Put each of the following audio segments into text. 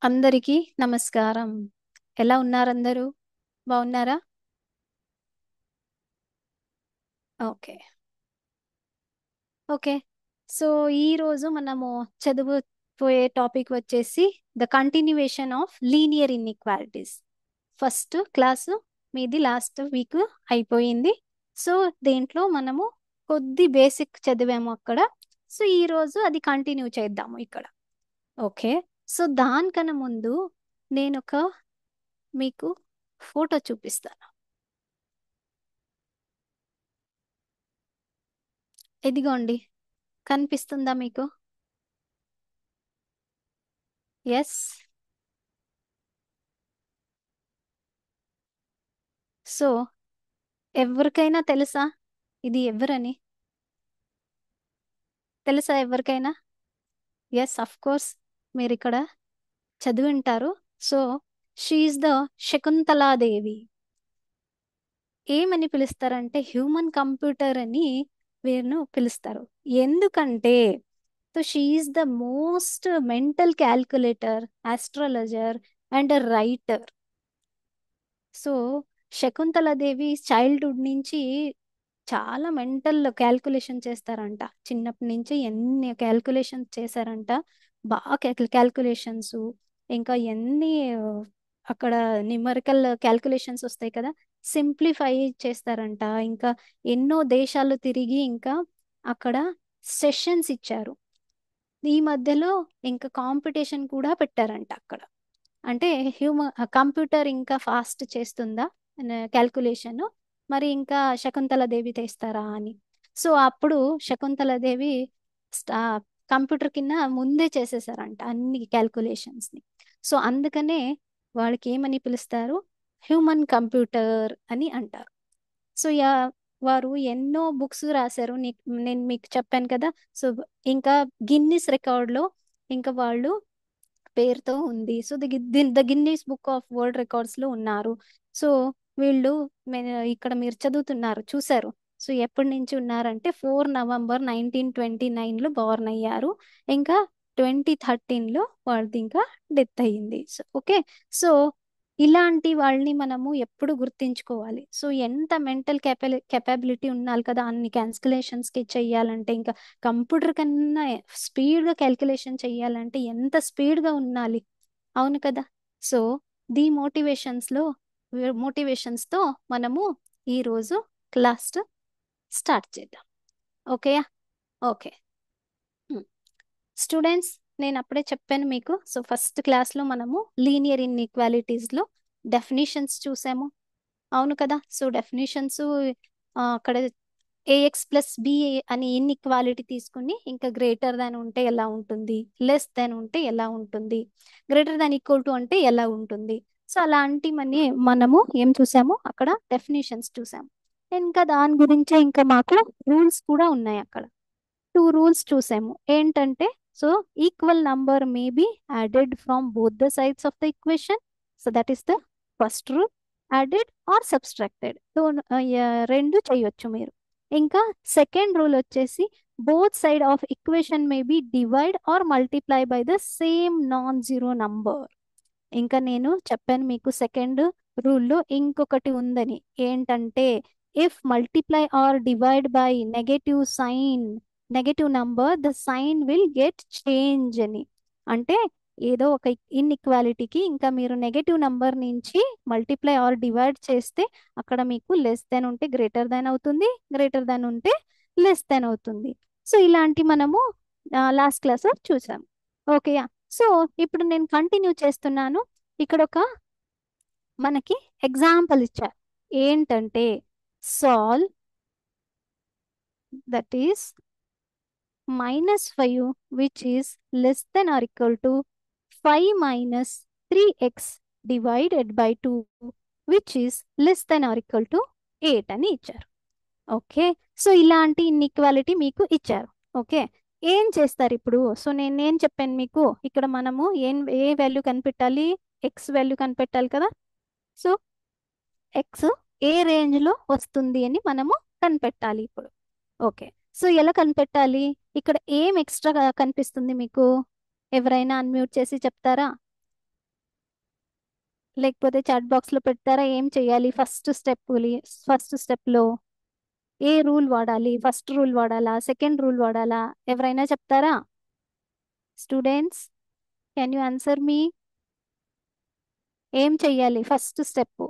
అందరికీ నమస్కారం. ఎలా ఉన్నారందరూ? బాగున్నారా? ఓకే. ఓకే. సో ఈ రోజు మనము చదువుపోయే టాపిక్ వచ్చేసి the continuation of linear inequalities. First class మీది లాస్ట్ వీక్ అయిపోయింది. సో దీంట్లో మనము కొద్ది బేసిక్ చదివాము అక్కడ. సో ఈ రోజు అది కంటిన్యూ చేద్దాము ఇక్కడ. ఓకే. సో దానికన్నా ముందు నేను ఒక మీకు ఫోటో చూపిస్తాను. ఇదిగోండి, కనిపిస్తుందా మీకు? ఎస్. సో ఎవరికైనా తెలుసా ఇది ఎవరని? తెలుసా ఎవరికైనా? ఎస్, అఫ్ కోర్స్, మీరు ఇక్కడ చదివింటారు. So she is the Shakuntala Devi. ఏమని పిలుస్తారంటే హ్యూమన్ కంప్యూటర్ అని వీరిను పిలుస్తారు. ఎందుకంటే so she is the most mental calculator, astrologer and writer. So Shakuntala Devi childhood నుంచి చాలా మెంటల్ క్యాల్కులేషన్ చేస్తారంట. చిన్నప్పటి నుంచి ఎన్ని క్యాల్కులేషన్స్ చేశారంట. బాగా క్యాల్కులేషన్స్, ఇంకా ఎన్ని అక్కడ న్యూమరికల్ క్యాల్కులేషన్స్ వస్తాయి కదా, సింప్లిఫై చేస్తారంట. ఇంకా ఎన్నో దేశాలు తిరిగి ఇంకా అక్కడ సెషన్స్ ఇచ్చారు. ఈ మధ్యలో ఇంకా కాంపిటీషన్ కూడా పెట్టారంట అక్కడ. అంటే కంప్యూటర్ ఇంకా ఫాస్ట్ చేస్తుందా క్యాల్కులేషన్, మరి ఇంకా శకుంతలాదేవి తెస్తారా అని. సో అప్పుడు శకుంతలాదేవి స్టా కంప్యూటర్ కింద ముందే చేసేసారంట అన్ని క్యాల్కులేషన్స్ ని. సో అందుకనే వాళ్ళకి ఏమని పిలుస్తారు? హ్యూమన్ కంప్యూటర్ అని అంటారు. సో వారు ఎన్నో బుక్స్ రాశారు. నేను మీకు చెప్పాను కదా. సో ఇంకా గిన్నిస్ రికార్డ్ లో ఇంకా వాళ్ళు పేరుతో ఉంది. So the Guinness book of world records లో ఉన్నారు. సో వీళ్ళు ఇక్కడ మీరు చదువుతున్నారు చూసారు. సో ఎప్పటి నుంచి ఉన్నారంటే 4 నవంబర్ 1929లో బోర్న్ అయ్యారు. ఇంకా 2013లో వాళ్ళది ఇంకా డెత్ అయ్యింది. So okay. సో ఇలాంటి వాళ్ళని మనము ఎప్పుడు గుర్తించుకోవాలి. సో ఎంత మెంటల్ కెపాబిలిటీ ఉండాలి కదా అన్ని క్యాల్కులేషన్స్ కి చెయ్యాలంటే. ఇంకా కంప్యూటర్ కన్నా స్పీడ్ గా క్యాల్కులేషన్ చెయ్యాలంటే ఎంత స్పీడ్ గా ఉండాలి, అవును కదా. సో ది మోటివేషన్స్ తో మనము ఈ రోజు క్లాస్ స్టార్ట్ చేద్దాం. ఓకే. ఓకే స్టూడెంట్స్, నేను అప్పుడే చెప్పాను మీకు. సో ఫస్ట్ క్లాస్ లో మనము లీనియర్ ఇన్ఈక్వాలిటీస్ లో డెఫినిషన్స్ చూసాము, అవును కదా. సో డెఫినేషన్స్ అక్కడ ఏఎక్స్ ప్లస్ బి అని ఇన్ఈక్వాలిటీ తీసుకుని ఇంకా గ్రేటర్ దాన్ ఉంటే ఎలా ఉంటుంది, లెస్ దాన్ ఉంటే ఎలా ఉంటుంది, గ్రేటర్ దాన్ ఈక్వల్ టు అంటే ఎలా ఉంటుంది. సో అలాంటి మనము ఏం చూసాము అక్కడ? డెఫినేషన్స్ చూసాము. ఇంకా దాని గురించి ఇంకా మాకు రూల్స్ కూడా ఉన్నాయి అక్కడ. 2 రూల్స్ చూసాము. ఏంటంటే so equal number may be added from both the sides of the equation. So that is the first rule. Added or subtracted, so రెండు చేయొచ్చు మీరు. ఇంకా సెకండ్ రూల్ వచ్చేసి both side of equation may be divide or multiply by the same non zero number. ఇంకా నేను చెప్పాను మీకు second రూల్లో ఇంకొకటి ఉందని. ఏంటంటే if multiply or divide by negative number the sign will get change అని. అంటే ఏదో ఒక ఇన్ఈక్వాలిటీకి ఇంకా మీరు నెగటివ్ నంబర్ నుంచి మల్టిప్లై ఆర్ డివైడ్ చేస్తే అక్కడ మీకు లెస్ దాన్ ఉంటే గ్రేటర్ దాన్ అవుతుంది, గ్రేటర్ దాన్ ఉంటే లెస్ దాన్ అవుతుంది. సో ఇలాంటి మనము లాస్ట్ క్లాస్ చూసాం. ఓకే. సో ఇప్పుడు నేను కంటిన్యూ చేస్తున్నాను. ఇక్కడ ఒక మనకి ఎగ్జాంపుల్ ఇచ్చారు. ఏంటంటే solve that is -5 which is less than or equal to 5 - 3x divided by 2 which is less than or equal to 8 అని ఇచ్చారు. ఓకే. సో ఇలాంటి ఇన్ఈక్వాలిటీ మీకు ఇచ్చారు. ఓకే. ఏం చేస్తారు ఇప్పుడు? సో నేనేం చెప్పాను మీకు, ఇక్కడ మనము ఏ వాల్యూ కనిపెట్టాలి? ఎక్స్ వాల్యూ కనిపెట్టాలి కదా. సో ఎక్స్ ఏ రేంజ్ లో వస్తుంది అని మనము కనిపెట్టాలి ఇప్పుడు. ఓకే. సో ఎలా కనిపెట్టాలి? ఇక్కడ ఏం ఎక్స్ట్రా కనిపిస్తుంది మీకు? ఎవరైనా అన్మ్యూట్ చేసి చెప్తారా? లేకపోతే చాట్ బాక్స్ లో పెడతారా? ఏం చేయాలి ఫస్ట్ స్టెప్ లో ఏ రూల్ వాడాలి? ఫస్ట్ రూల్ వాడాలా, సెకండ్ రూల్ వాడాలా? ఎవరైనా చెప్తారా? స్టూడెంట్స్, కెన్ యూ ఆన్సర్ మీ? ఏం చెయ్యాలి ఫస్ట్ స్టెప్?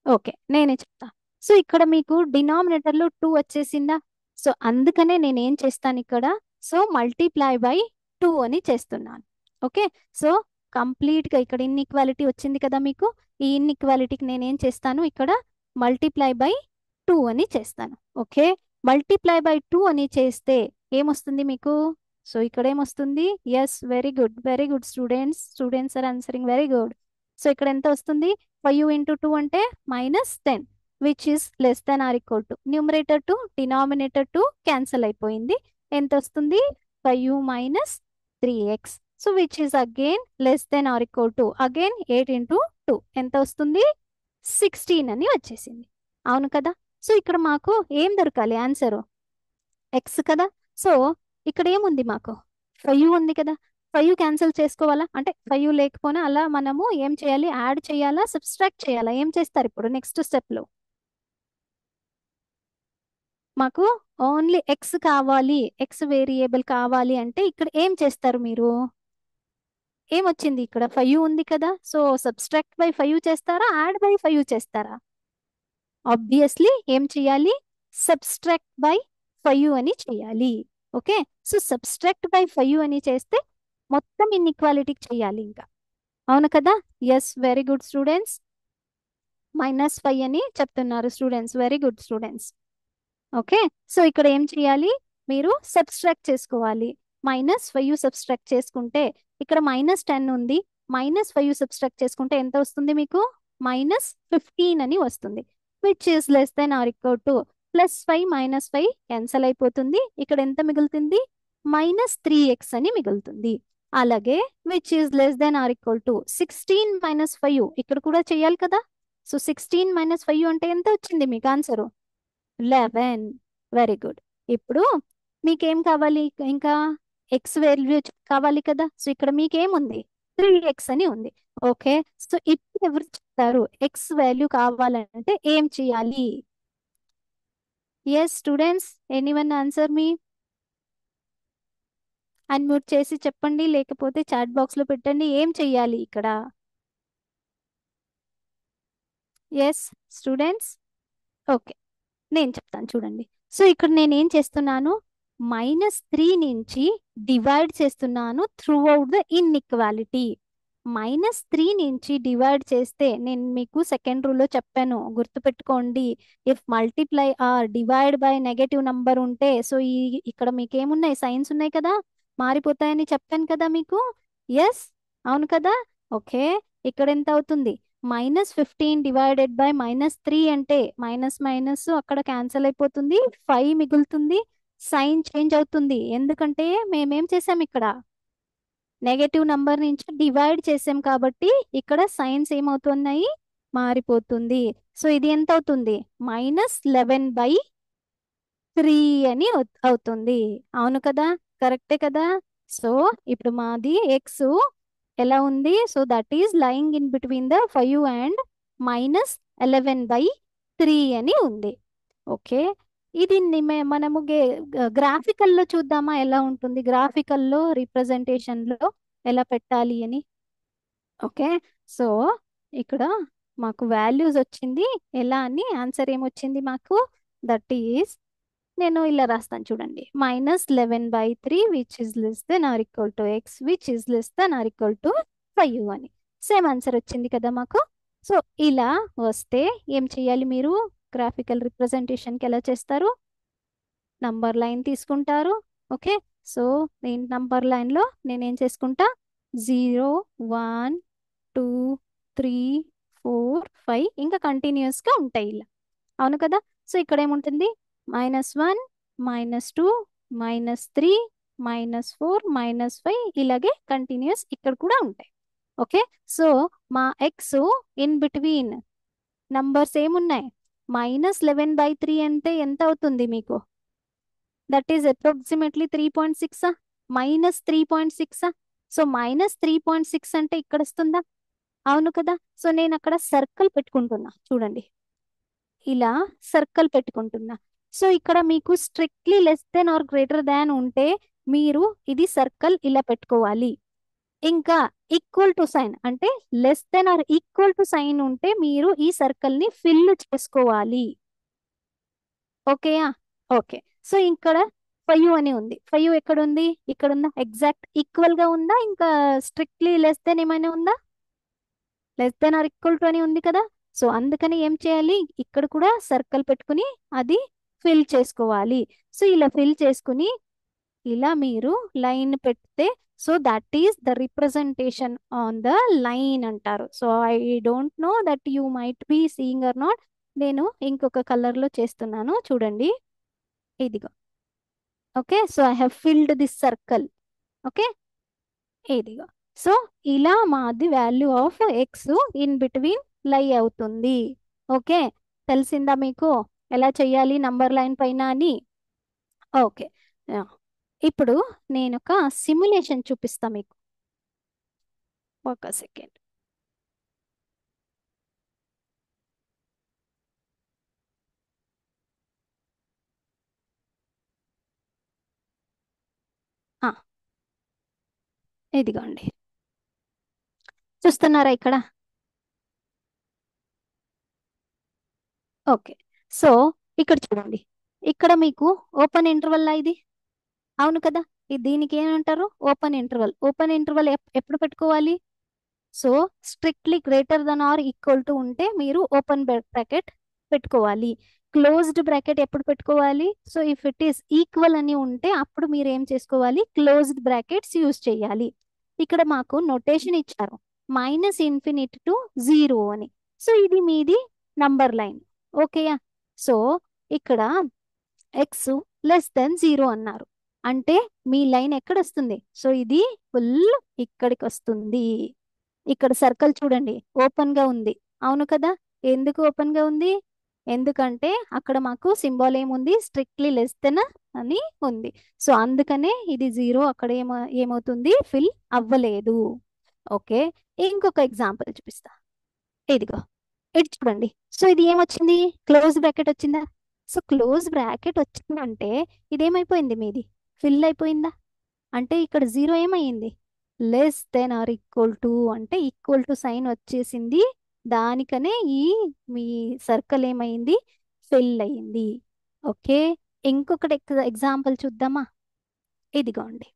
ఓకే, నేనే చెప్తా. సో ఇక్కడ మీకు డినామినేటర్ లో 2 వచ్చేసిందా? సో అందుకనే నేను ఏం చేస్తాను ఇక్కడ, సో మల్టీప్లై బై 2 అని చేస్తున్నాను. ఓకే, సో కంప్లీట్ గా ఇక్కడ ఇన్ఈక్వాలిటీ వచ్చింది కదా మీకు. ఈ ఇన్ఈక్వాలిటీకి నేను ఏం చేస్తాను ఇక్కడ, మల్టీప్లై బై 2 అని చేస్తాను. ఓకే, మల్టీప్లై బై 2 అని చేస్తే ఏమొస్తుంది మీకు? సో ఇక్కడ ఏమొస్తుంది? Yes, very good students. Students are answering very good. So ఇక్కడ ఎంత వస్తుంది? 5 ఇంటూ 2 అంటే -10, which is less than or equal to, numerator to denominator to cancel అయిపోయింది. ఎంత వస్తుంది? 5 minus 3x. So which is again less than or equal to, again 8 into 2 ఎంత వస్తుంది? 16 అని వచ్చేసింది. అవును కదా? సో ఇక్కడ మాకు ఏం దొరకాలి ఆన్సరు? ఎక్స్ కదా. సో ఇక్కడ ఏముంది మాకు? 5 ఉంది కదా. 5 క్యాన్సిల్ చేసుకోవాలా? అంటే 5 లేకపోయినా అలా మనము ఏం చేయాలి? యాడ్ చేయాలా, సబ్స్ట్రాక్ట్ చేయాలా? ఏం చేస్తారు ఇప్పుడు నెక్స్ట్ స్టెప్ లో? మాకు ఓన్లీ ఎక్స్ కావాలి, ఎక్స్ వేరియబుల్ కావాలి అంటే ఇక్కడ ఏం చేస్తారు మీరు? ఏమొచ్చింది ఇక్కడ? 5 ఉంది కదా. సో సబ్స్ట్రాక్ట్ బై 5 చేస్తారా, యాడ్ బై 5 చేస్తారా? ఆబ్వియస్లీ ఏం చేయాలి? సబ్స్ట్రాక్ట్ బై 5 అని చేయాలి. ఓకే, సో సబ్స్ట్రాక్ట్ బై 5 అని చేస్తే మొత్తం ఇన్ఈక్వాలిటీకి చేయాలి ఇంకా. అవును కదా? Yes, very good students. -5 అని చెప్తున్నారు students. Very good students. Okay, so ఇక్కడ ఏం చేయాలి? మీరు సబ్స్ట్రాక్ట్ చేసుకోవాలి. -5 సబ్స్ట్రాక్ట్ చేసుకుంటే ఇక్కడ -10 ఉంది. -5 సబ్స్ట్రాక్ట్ చేసుకుంటే ఎంత వస్తుంది మీకు? -15 అని వస్తుంది. Which is less than or equal to, +5 -5 cancel అయిపోతుంది. ఇక్కడ ఎంత మిగులుతుంది? -3x అని మిగులుతుంది. అలాగే which is less than or equal to 16 - 5 ఇక్కడ కూడా చేయాలి కదా. సో 16 - 5 అంటే ఎంత వచ్చింది మీకు ఆన్సరు? 11. Very good. ఇప్పుడు మీకేం కావాలి? ఇంకా ఎక్స్ వాల్యూ కావాలి కదా. సో ఇక్కడ మీకేముంది? 3x అని ఉంది. ఓకే, సో ఇప్పుడు ఎవరు చెప్తారు ఎక్స్ వాల్యూ కావాలంటే ఏం చేయాలి? ఎస్ స్టూడెంట్స్, ఎనీవన్ ఆన్సర్ మీ? అన్మ్యూట్ చేసి చెప్పండి, లేకపోతే చాట్ బాక్స్ లో పెట్టండి. ఏం చెయ్యాలి ఇక్కడ? ఎస్ స్టూడెంట్స్, ఓకే, నేను చెప్తాను చూడండి. సో ఇక్కడ నేను ఏం చేస్తున్నాను? -3 నుంచి డివైడ్ చేస్తున్నాను త్రూ అవుట్ ద ఇన్ఈక్వాలిటీ. -3 నుంచి డివైడ్ చేస్తే నేను మీకు సెకండ్ రూల్లో చెప్పాను, గుర్తుపెట్టుకోండి. If multiply or divide by negative number ఉంటే, సో ఇక్కడ మీకు ఏమున్నాయి? సైన్స్ ఉన్నాయి కదా, మారిపోతాయని చెప్పాను కదా మీకు. ఎస్, అవును కదా. ఓకే, ఇక్కడ ఎంత అవుతుంది? -15 డివైడెడ్ బై -3 అంటే మైనస్ మైనస్ అక్కడ క్యాన్సిల్ అయిపోతుంది, 5 మిగులుతుంది. సైన్ చేంజ్ అవుతుంది, ఎందుకంటే మేమేం చేసాం ఇక్కడ? నెగటివ్ నంబర్ నుంచి డివైడ్ చేసాం కాబట్టి ఇక్కడ సైన్స్ ఏమవుతున్నాయి? మారిపోతుంది. సో ఇది ఎంత అవుతుంది? -11/3 అని అవుతుంది. అవును కదా, కరెక్టే కదా. సో ఇప్పుడు మాది ఎక్స్ ఎలా ఉంది? So that is lying in between the 5 and -11/3 అని ఉంది. ఓకే, ఇది మనము గ్రాఫికల్లో చూద్దామా ఎలా ఉంటుంది? గ్రాఫికల్లో రిప్రజెంటేషన్లో ఎలా పెట్టాలి అని. ఓకే, సో ఇక్కడ మాకు వాల్యూస్ వచ్చింది, ఎలా అని ఆన్సర్ ఏమొచ్చింది మాకు? దట్ ఈస్, నేను ఇలా రాస్తాను చూడండి, -11/3 which is less than or equal to X which is less than or equal to 5 అని. సేమ్ ఆన్సర్ వచ్చింది కదా మాకు. సో ఇలా వస్తే ఏం చేయాలి మీరు? గ్రాఫికల్ రిప్రజెంటేషన్కి ఎలా చేస్తారు? నంబర్ లైన్ తీసుకుంటారు. ఓకే, సో నేను నంబర్ లైన్లో నేనేం చేసుకుంటా? 0 1 2 3 4 5 ఇంకా కంటిన్యూస్గా ఉంటాయి ఇలా. అవును కదా. సో ఇక్కడ ఏముంటుంది? -1 -2 -3 -4 -5 ఇలాగే కంటిన్యూస్ ఇక్కడ కూడా ఉంటాయి. ఓకే, సో మా ఎక్స్ ఇన్ బిట్వీన్ నంబర్స్ ఏమున్నాయి? -11/3 అంటే ఎంత అవుతుంది మీకు? That is approximately 3.6, -3.6. సో -3.6 అంటే ఇక్కడ వస్తుందా? అవును కదా. సో నేను అక్కడ సర్కిల్ పెట్టుకుంటున్నా చూడండి, ఇలా సర్కిల్ పెట్టుకుంటున్నా. సో ఇక్కడ మీకు strictly less than or greater than ఉంటే మీరు ఇది సర్కిల్ ఇలా పెట్టుకోవాలి. ఇంకా ఈక్వల్ టు సైన్ అంటే less than or equal to sign ఉంటే మీరు ఈ సర్కిల్ ని ఫిల్ చేసుకోవాలి. ఓకేయా? ఓకే. సో ఇక్కడ 5 అని ఉంది. 5 ఎక్కడ ఉంది? ఇక్కడ ఉందా? ఎగ్జాక్ట్ ఈక్వల్ గా ఉందా? ఇంకా స్ట్రిక్ట్లీ లెస్ దెన్ ఏమైనా ఉందా? Less than or equal to అని ఉంది కదా. సో అందుకని ఏం చేయాలి, ఇక్కడ కూడా సర్కిల్ పెట్టుకుని అది ఫిల్ చేసుకోవాలి. సో ఇలా ఫిల్ చేసుకుని ఇలా మీరు లైన్ పెడితే so that is the representation on the line అంటారు. So I don't know that you might be seeing or not. నేను ఇంకొక కలర్ లో చేస్తున్నాను చూడండి, ఇదిగో. Okay, so I have filled this circle. Okay, ఇదిగో. సో ఇలా మాది value of x in between lie అవుతుంది. ఓకే, తెలిసిందా మీకు ఎలా చెయ్యాలి నంబర్ లైన్ పైన అని? ఓకే, ఇప్పుడు నేను ఒక సిమ్యులేషన్ చూపిస్తా మీకు. ఒక సెకండ్. ఇదిగోండి, చూస్తున్నారా ఇక్కడ? ఓకే, సో ఇక్కడ చూడండి, ఇక్కడ మీకు ఓపెన్ ఇంటర్వల్ ఇది. అవును కదా, దీనికి ఏమంటారు? Open interval. ఓపెన్ ఇంటర్వల్ ఎప్పుడు పెట్టుకోవాలి? So strictly greater than are equal to ఉంటే మీరు ఓపెన్ బ్రాకెట్ పెట్టుకోవాలి. క్లోజ్డ్ బ్రాకెట్ ఎప్పుడు పెట్టుకోవాలి? So if it is equal అని ఉంటే అప్పుడు మీరు ఏం చేసుకోవాలి, క్లోజ్డ్ బ్రాకెట్స్ యూజ్ చేయాలి. ఇక్కడ మాకు నొటేషన్ ఇచ్చారు -∞ to 0 అని. సో ఇది మీది నంబర్ లైన్. ఓకేయా? సో ఇక్కడ ఎక్స్ లెస్ దెన్ 0 అన్నారు అంటే మీ లైన్ ఎక్కడ వస్తుంది? సో ఇది ఫుల్ ఇక్కడికి వస్తుంది. ఇక్కడ సర్కిల్ చూడండి ఓపెన్ గా ఉంది. అవును కదా, ఎందుకు ఓపెన్ గా ఉంది? ఎందుకంటే అక్కడ మాకు సింబల్ ఏముంది, స్ట్రిక్ట్లీ లెస్ దెన్ అని ఉంది. సో అందుకనే ఇది 0 అక్కడ ఏమవుతుంది, ఫిల్ అవ్వలేదు. ఓకే, ఇంకొక ఎగ్జాంపుల్ చూపిస్తా. ఇదిగో, ఇది చూడండి. సో ఇది ఏమొచ్చింది, క్లోజ్ బ్రాకెట్ వచ్చిందా? సో క్లోజ్ బ్రాకెట్ వచ్చిందంటే ఇదేమైపోయింది, మీది ఫిల్ అయిపోయిందా? అంటే ఇక్కడ 0 ఏమైంది, less than or equal to అంటే ఈక్వల్ టు సైన్ వచ్చేసింది. దానికనే ఈ మీ సర్కిల్ ఏమైంది, ఫిల్ అయింది. ఓకే, ఇంకొకటి ఎగ్జాంపుల్ చూద్దామా? ఇదిగోండి,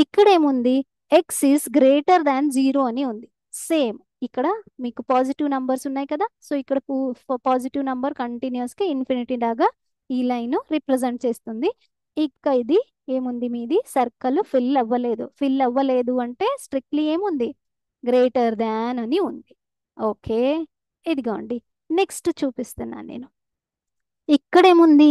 ఇక్కడ ఏముంది, ఎక్స్ ఈస్ గ్రేటర్ దాన్ 0 అని ఉంది. సేమ్ ఇక్కడ మీకు పాజిటివ్ నంబర్స్ ఉన్నాయి కదా. సో ఇక్కడ పాజిటివ్ నంబర్ కంటిన్యూస్ గా ఇన్ఫినిటీ దాకా ఈ లైన్ రిప్రజెంట్ చేస్తుంది. ఇక ఇది ఏముంది, మీది సర్కిల్ ఫిల్ అవ్వలేదు. ఫిల్ అవ్వలేదు అంటే స్ట్రిక్ట్లీ ఏముంది, గ్రేటర్ దాన్ అని ఉంది. ఓకే, ఇదిగోండి, నెక్స్ట్ చూపిస్తున్నాను నేను. ఇక్కడ ఏముంది,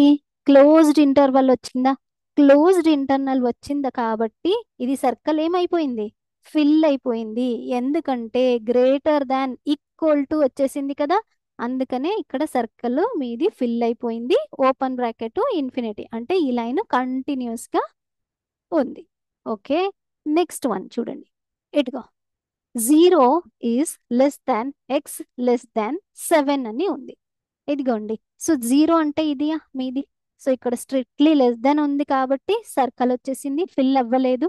క్లోజ్డ్ ఇంటర్వల్ వచ్చిందా? క్లోజ్డ్ ఇంటర్నల్ వచ్చిందా కాబట్టి ఇది సర్కిల్ ఏమైపోయింది, ఫిల్ అయిపోయింది. ఎందుకంటే గ్రేటర్ దాన్ ఈక్వల్ టు వచ్చేసింది కదా. అందుకనే ఇక్కడ సర్కిల్ మీది ఫిల్ అయిపోయింది. ఓపెన్ బ్రాకెట్ ఇన్ఫినిటీ అంటే ఈ లైన్ కంటిన్యూస్ గా ఉంది. ఓకే, నెక్స్ట్ వన్ చూడండి, ఇటుగా 0 is less than x less than 7 అని ఉంది. ఇదిగోండి, సో 0 అంటే ఇది మీది. సో ఇక్కడ స్ట్రిక్ట్లీ లెస్ దాన్ ఉంది కాబట్టి సర్కిల్ వచ్చేసింది, ఫిల్ అవ్వలేదు.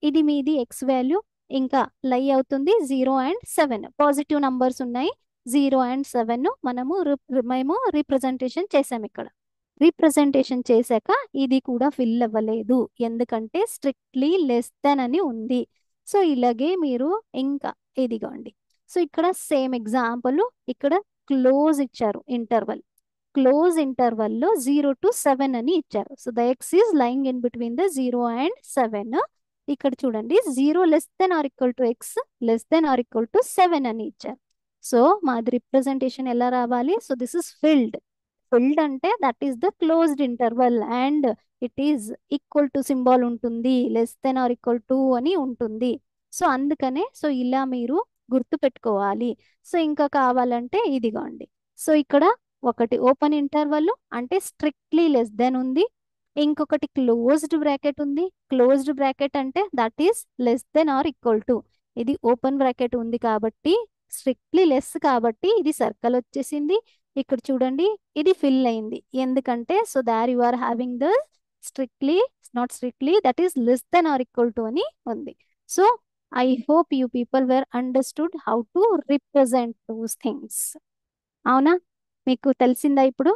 ఇది మీది ఎక్స్ వాల్యూ ఇంకా లై అవుతుంది 0 and 7. పాజిటివ్ నంబర్స్ ఉన్నాయి 0 and 7 మేము రిప్రజెంటేషన్ చేసాం. ఇక్కడ రిప్రజెంటేషన్ చేశాక ఇది కూడా ఫిల్ అవ్వలేదు ఎందుకంటే స్ట్రిక్ట్లీ లెస్ దెన్ అని ఉంది. సో ఇలాగే మీరు ఇంకా ఇదిగోండి, సో ఇక్కడ సేమ్ ఎగ్జాంపుల్, ఇక్కడ క్లోజ్ ఇచ్చారు ఇంటర్వల్. క్లోజ్ ఇంటర్వల్ లో 0 to 7 అని ఇచ్చారు. So the x is lying in between the 0 and 7. ఇక్కడ చూడండి 0 less than or equal to x less than or equal to 7 అని ఇచ్చారు. సో మాది రిప్రజెంటేషన్ ఎలా రావాలి, so this is filled. Filled అంటే that is the closed interval and it is equal to symbol ఉంటుంది, less than or equal to అని ఉంటుంది. So అందుకనే సో ఇలా మీరు గుర్తు పెట్టుకోవాలి. సో ఇంకా కావాలంటే ఇదిగోండి, సో ఇక్కడ ఒకటి ఓపెన్ ఇంటర్వల్ అంటే స్ట్రిక్ట్లీ లెస్ దెన్ ఉంది, ఇంకొకటి క్లోజ్డ్ బ్రాకెట్ ఉంది. క్లోజ్డ్ బ్రాకెట్ అంటే that is less than or equal to, ఇది ఓపెన్ బ్రాకెట్ ఉంది కాబట్టి స్ట్రిక్ట్లీ లెస్ కాబట్టి ఇది సర్కిల్ వచ్చేసింది. ఇక్కడ చూడండి ఇది ఫిల్ అయింది. ఎందుకంటే so there you are having the strictly, not strictly, that is less than or equal to అని ఉంది. So I hope you people were understood how to represent those things. అవునా? మీకు తెలిసిందా ఇప్పుడు?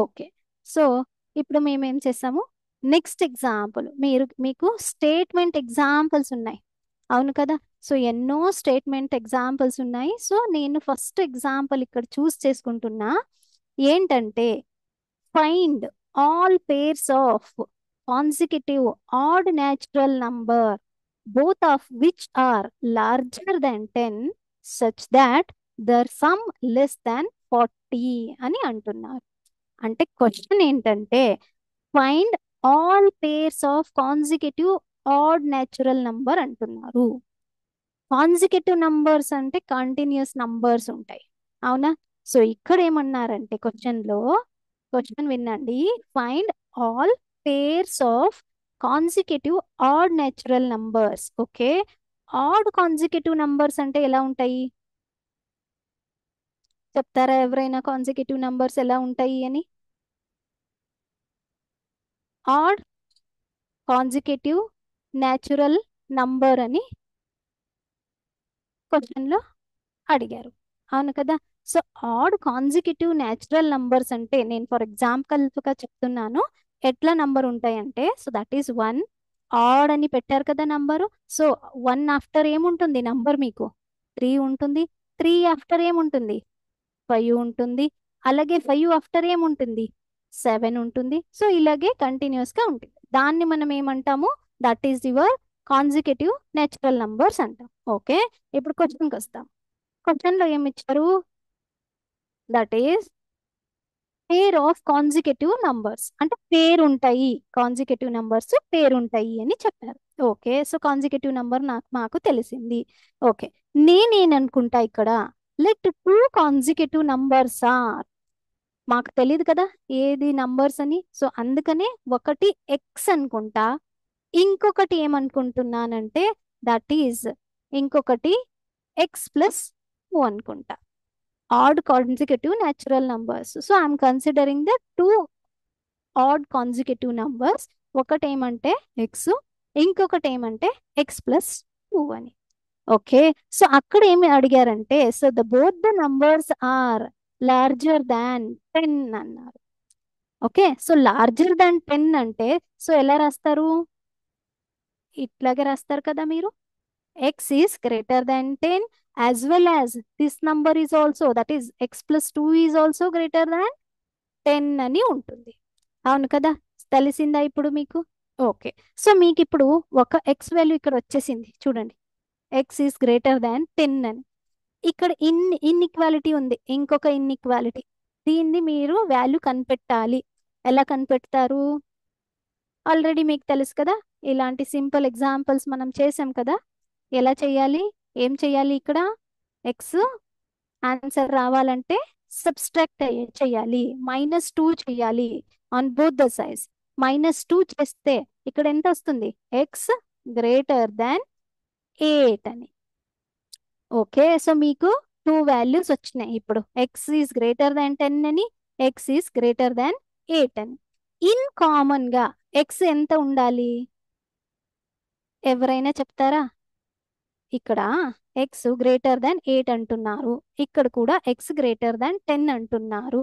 ఓకే. సో ఇప్పుడు మేము ఏం చేసాము, నెక్స్ట్ ఎగ్జాంపుల్, మీకు స్టేట్మెంట్ ఎగ్జాంపుల్స్ ఉన్నాయి, అవును కదా? సో ఎన్నో స్టేట్మెంట్ ఎగ్జాంపుల్స్ ఉన్నాయి. సో నేను ఫస్ట్ ఎగ్జాంపుల్ ఇక్కడ చూస్ చేసుకుంటున్నా. ఏంటంటే find all pairs of consecutive odd natural number both of which are larger than 10 such that their sum less than 40 అని అంటున్నారు. అంటే క్వశ్చన్ ఏంటంటే find all pairs of consecutive odd natural number అంటున్నారు. Consecutive numbers అంటే continuous numbers ఉంటాయి, అవునా? So ఇక్కడ ఏమన్నారంటే క్వశ్చన్ వినండి, find all pairs of consecutive odd natural numbers. Okay, odd consecutive numbers అంటే ఎలా ఉంటాయి చెప్తారా ఎవరైనా? కాన్సిక్యూటివ్ నంబర్స్ ఎలా ఉంటాయి అని? ఆడ్ కాన్సిక్యూటివ్ న్యాచురల్ నంబర్ అని క్వశ్చన్ లో అడిగారు, అవును కదా? So odd consecutive natural numbers అంటే నేను ఫర్ ఎగ్జాంపుల్ గా చెప్తున్నాను ఎట్లా నంబర్ ఉంటాయంటే, సో దట్ ఈస్ 1. ఆడ్ అని పెట్టారు కదా నంబరు. సో 1 ఆఫ్టర్ ఏముంటుంది నంబర్ మీకు? 3 ఉంటుంది. 3 ఆఫ్టర్ ఏముంటుంది? 5 ఉంటుంది. అలాగే 5 ఆఫ్టర్ ఏముంటుంది? 7 ఉంటుంది. సో ఇలాగే కంటిన్యూస్ గా ఉంటుంది. దాన్ని మనం ఏమంటాము? That is your consecutive natural numbers అంటాం. ఓకే, ఇప్పుడు క్వశ్చన్కి వస్తాం. క్వశ్చన్ లో ఏమి ఇచ్చారు? That is pair of consecutive numbers, అంటే పేరుంటాయి, కాన్సిక్యూటివ్ నంబర్స్ పేరుంటాయి అని చెప్పారు. ఓకే, సో కాన్సిక్యూటివ్ నంబర్ మాకు తెలిసింది. ఓకే, నేనేననుకుంటా ఇక్కడ లెట్ 2 కాన్సిక్యూటివ్ నంబర్స్ ఆర్, మాకు తెలియదు కదా ఏది నంబర్స్ అని. సో అందుకనే ఒకటి ఎక్స్ అనుకుంటా, ఇంకొకటి ఏమనుకుంటున్నానంటే దట్ ఈజ్ ఇంకొకటి ఎక్స్ ప్లస్ 2 అనుకుంటా. Odd consecutive natural numbers. So I'm considering the 2 odd consecutive numbers. ఒకటి ఏమంటే ఎక్స్, ఇంకొకటి ఏమంటే ఎక్స్ ప్లస్ 2 అని. ఓకే, సో అక్కడ ఏమి అడిగారంటే so both the numbers are larger than 10 అన్నారు. ఓకే, సో లార్జర్ దాన్ 10 అంటే సో ఎలా రాస్తారు? ఇట్లాగే రాస్తారు కదా మీరు. X is greater than 10 as well as this number is also, that is x plus 2 is also greater than 10 అని ఉంటుంది, అవును కదా? తెలిసిందా ఇప్పుడు మీకు? ఓకే, సో మీకు ఇప్పుడు ఒక ఎక్స్ వాల్యూ ఇక్కడ వచ్చేసింది చూడండి, ఎక్స్ ఈస్ గ్రేటర్ దాన్ 10 అని. ఇక్కడ ఇన్ఈక్వాలిటీ ఉంది, ఇంకొక ఇన్ఈక్వాలిటీ. దీన్ని మీరు వాల్యూ కనిపెట్టాలి. ఎలా కనిపెడతారు? ఆల్రెడీ మీకు తెలుసు కదా, ఇలాంటి సింపుల్ ఎగ్జాంపుల్స్ మనం చేసాం కదా. ఎలా చేయాలి? ఏం చేయాలి? ఇక్కడ ఎక్స్ ఆన్సర్ రావాలంటే సబ్స్ట్రాక్ట్ చేయాలి, -2 చేయాలి ఆన్ బోత్ ద సైడ్స్. -2 చేస్తే ఇక్కడ ఎంత వస్తుంది? ఎక్స్ గ్రేటర్ దాన్ 8 అని. ఓకే, సో మీకు 2 వాల్యూస్ వచ్చినాయి ఇప్పుడు, ఎక్స్ ఈస్ గ్రేటర్ దాన్ 10 అని, ఎక్స్ ఈస్ గ్రేటర్ దాన్ 8 అని. ఇన్ కామన్ గా ఎక్స్ ఎంత ఉండాలి? ఎవరైనా చెప్తారా? ఇక్కడ ఎక్స్ గ్రేటర్ దాన్ 8 అంటున్నారు, ఇక్కడ కూడా ఎక్స్ గ్రేటర్ దాన్ 10 అంటున్నారు.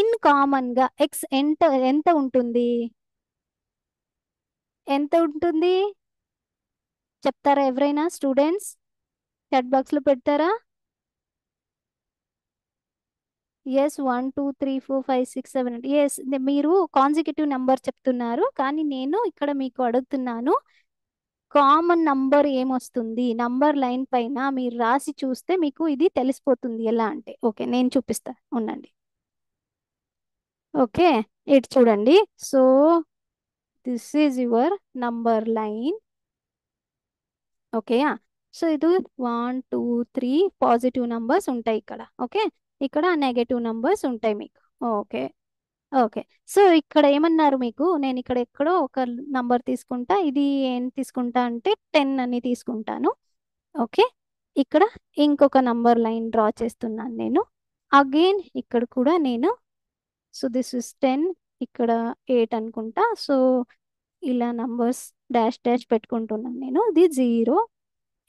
ఇన్ కామన్ గా ఎక్స్ ఎంత ఎంత ఉంటుంది? ఎంత ఉంటుంది చెప్తారా ఎవరైనా? స్టూడెంట్స్ చాట్ బాక్స్ లో పెడతారా? ఎస్, 1 2 3 4 5 6 7 8. ఎస్, మీరు కాన్సిక్యూటివ్ నెంబర్ చెప్తున్నారు, కానీ నేను ఇక్కడ మీకు అడుగుతున్నాను కామన్ నంబర్ ఏమొస్తుంది? నంబర్ లైన్ పైన మీరు రాసి చూస్తే మీకు ఇది తెలిసిపోతుంది. ఎలా అంటే ఓకే నేను చూపిస్తా ఉండండి. ఓకే, ఇటు చూడండి. So this is your number line. Okay, so ఇది 1 2 3 పాజిటివ్ నంబర్స్ ఉంటాయి ఇక్కడ. ఓకే, ఇక్కడ నెగటివ్ నంబర్స్ ఉంటాయి మీకు. ఓకే, ఓకే, సో ఇక్కడ ఏమన్నారు మీకు? నేను ఇక్కడ ఎక్కడో ఒక నంబర్ తీసుకుంటా, ఇది ఏం తీసుకుంటా అంటే 10 అని తీసుకుంటాను. ఓకే, ఇక్కడ ఇంకొక నంబర్ లైన్ డ్రా చేస్తున్నాను నేను. అగైన్ ఇక్కడ కూడా నేను, సో దిస్ ఇస్ 10, ఇక్కడ 8 అనుకుంటా. సో ఇలా నంబర్స్ డాష్ డాష్ పెట్టుకుంటున్నాను నేను. ఇది 0,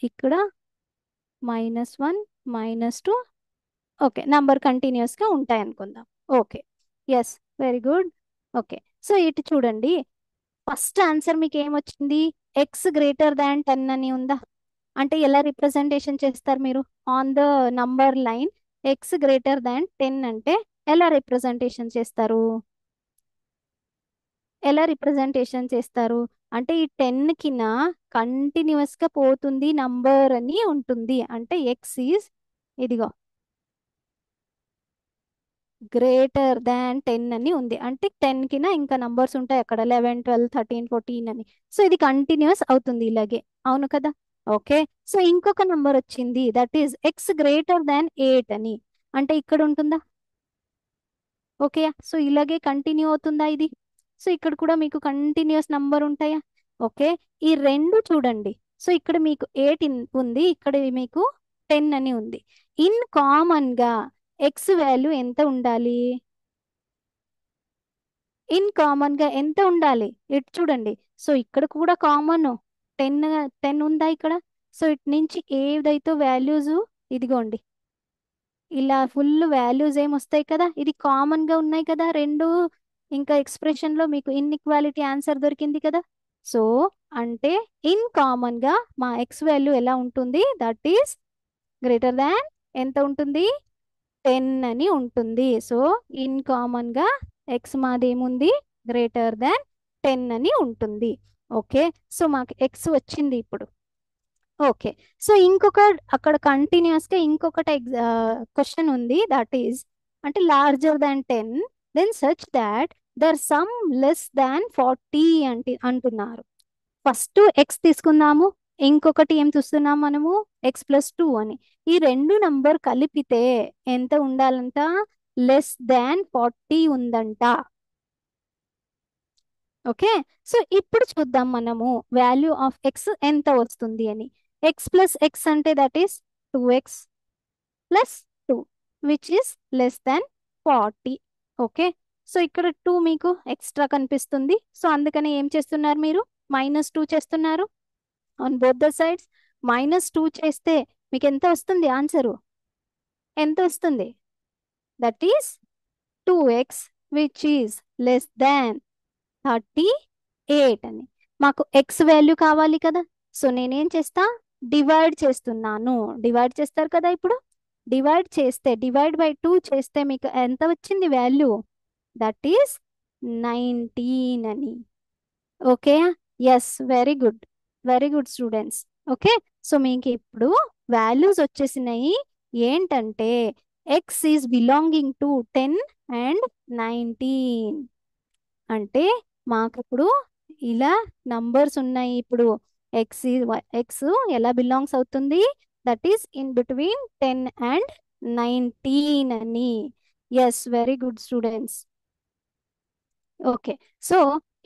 ఇక్కడ -1, -2. ఓకే, నంబర్ కంటిన్యూస్గా ఉంటాయి అనుకుందాం. Okay, yes, very good. Okay, so ఇటు చూడండి, ఫస్ట్ ఆన్సర్ మీకు ఏమొచ్చింది? x greater than 10 అని ఉందా? అంటే ఎలా రిప్రజెంటేషన్ చేస్తారు మీరు? On the number line x greater than 10 అంటే ఎలా రిప్రజెంటేషన్ చేస్తారు? ఎలా రిప్రజెంటేషన్ చేస్తారు అంటే ఈ 10 కిన కంటిన్యూస్ గా పోతుంది నంబర్ అని ఉంటుంది. అంటే ఎక్స్ ఈజ్ ఇదిగో greater than 10 అని ఉంది. అంటే 10 కిన ఇంకా నంబర్స్ ఉంటాయి అక్కడ, 11, 12, 13, 14 అని. సో ఇది కంటిన్యూస్ అవుతుంది ఇలాగే, అవును కదా? ఓకే, సో ఇంకొక నంబర్ వచ్చింది, that is x greater than 8 అని. అంటే ఇక్కడ ఉంటుందా? ఓకే, సో ఇలాగే కంటిన్యూ అవుతుందా ఇది? సో ఇక్కడ కూడా మీకు కంటిన్యూస్ నంబర్ ఉంటాయా? ఓకే, ఈ రెండు చూడండి. సో ఇక్కడ మీకు 8 ఉంది, ఇక్కడ మీకు 10 అని ఉంది. ఇన్ కామన్ గా ఎక్స్ వాల్యూ ఎంత ఉండాలి? ఇన్ కామన్ గా ఎంత ఉండాలి? ఇటు చూడండి. సో ఇక్కడ కూడా కామన్ 10, 10 ఉందా ఇక్కడ? సో ఇటు నుంచి ఏదైతే వాల్యూస్, ఇదిగోండి ఇలా ఫుల్ వాల్యూస్ ఏమొస్తాయి కదా, ఇది కామన్ గా ఉన్నాయి కదా రెండు. ఇంకా ఎక్స్ప్రెషన్ లో మీకు ఇన్ఈక్వాలిటీ ఆన్సర్ దొరికింది కదా. సో అంటే ఇన్ కామన్ గా మా ఎక్స్ వాల్యూ ఎలా ఉంటుంది? దట్ ఈస్ గ్రేటర్ దాన్ ఎంత ఉంటుంది? 10 అని ఉంటుంది. సో ఇన్ కామన్ గా ఎక్స్ మాది ఏముంది? greater than 10 అని ఉంటుంది. ఓకే, సో మాకు ఎక్స్ వచ్చింది ఇప్పుడు. ఓకే, సో ఇంకొక అక్కడ కంటిన్యూస్ గా ఇంకొకటి క్వశ్చన్ ఉంది, దట్ ఈస్ అంటే larger than 10 then such that their sum less than 40 అంటున్నారు. ఫస్ట్ ఎక్స్ తీసుకుందాము, ఇంకొకటి ఏం చూస్తున్నాం మనము? x+2 అని. ఈ రెండు నంబర్ కలిపితే ఎంత ఉండాలంట? less than 40 ఉందంట. ఓకే, సో ఇప్పుడు చూద్దాం మనము వాల్యూ ఆఫ్ ఎక్స్ ఎంత వస్తుంది అని. x+x అంటే that is 2x+2 which is less than 40. Okay, so ఇక్కడ 2 మీకు ఎక్స్ట్రా కనిపిస్తుంది. సో అందుకని ఏం చేస్తున్నారు మీరు? -2 చేస్తున్నారు ఆన్ బోత్ ద సైడ్స్. -2 చేస్తే మీకు ఎంత వస్తుంది ఆన్సరు? ఎంత వస్తుంది? That is 2x which is less than 38 అని. మాకు ఎక్స్ వాల్యూ కావాలి కదా. సో నేనేం చేస్తా? డివైడ్ చేస్తున్నాను. డివైడ్ చేస్తారు కదా ఇప్పుడు. డివైడ్ చేస్తే డివైడ్ బై 2 చేస్తే మీకు ఎంత వచ్చింది వాల్యూ? దట్ ఈస్ 19 అని. Okay, yes, very good, very good students. Okay, so మీకు ఇప్పుడు వాల్యూస్ వచ్చేసినాయి. ఏంటంటే x is belonging to 10 and 19. అంటే మాకు ఇప్పుడు ఇలా నంబర్స్ ఉన్నాయి. ఇప్పుడు ఎక్స్ ఎక్స్ ఎలా బిలాంగ్స్ అవుతుంది? That is in between 10 and 19 అని. Yes, very good students. Okay, so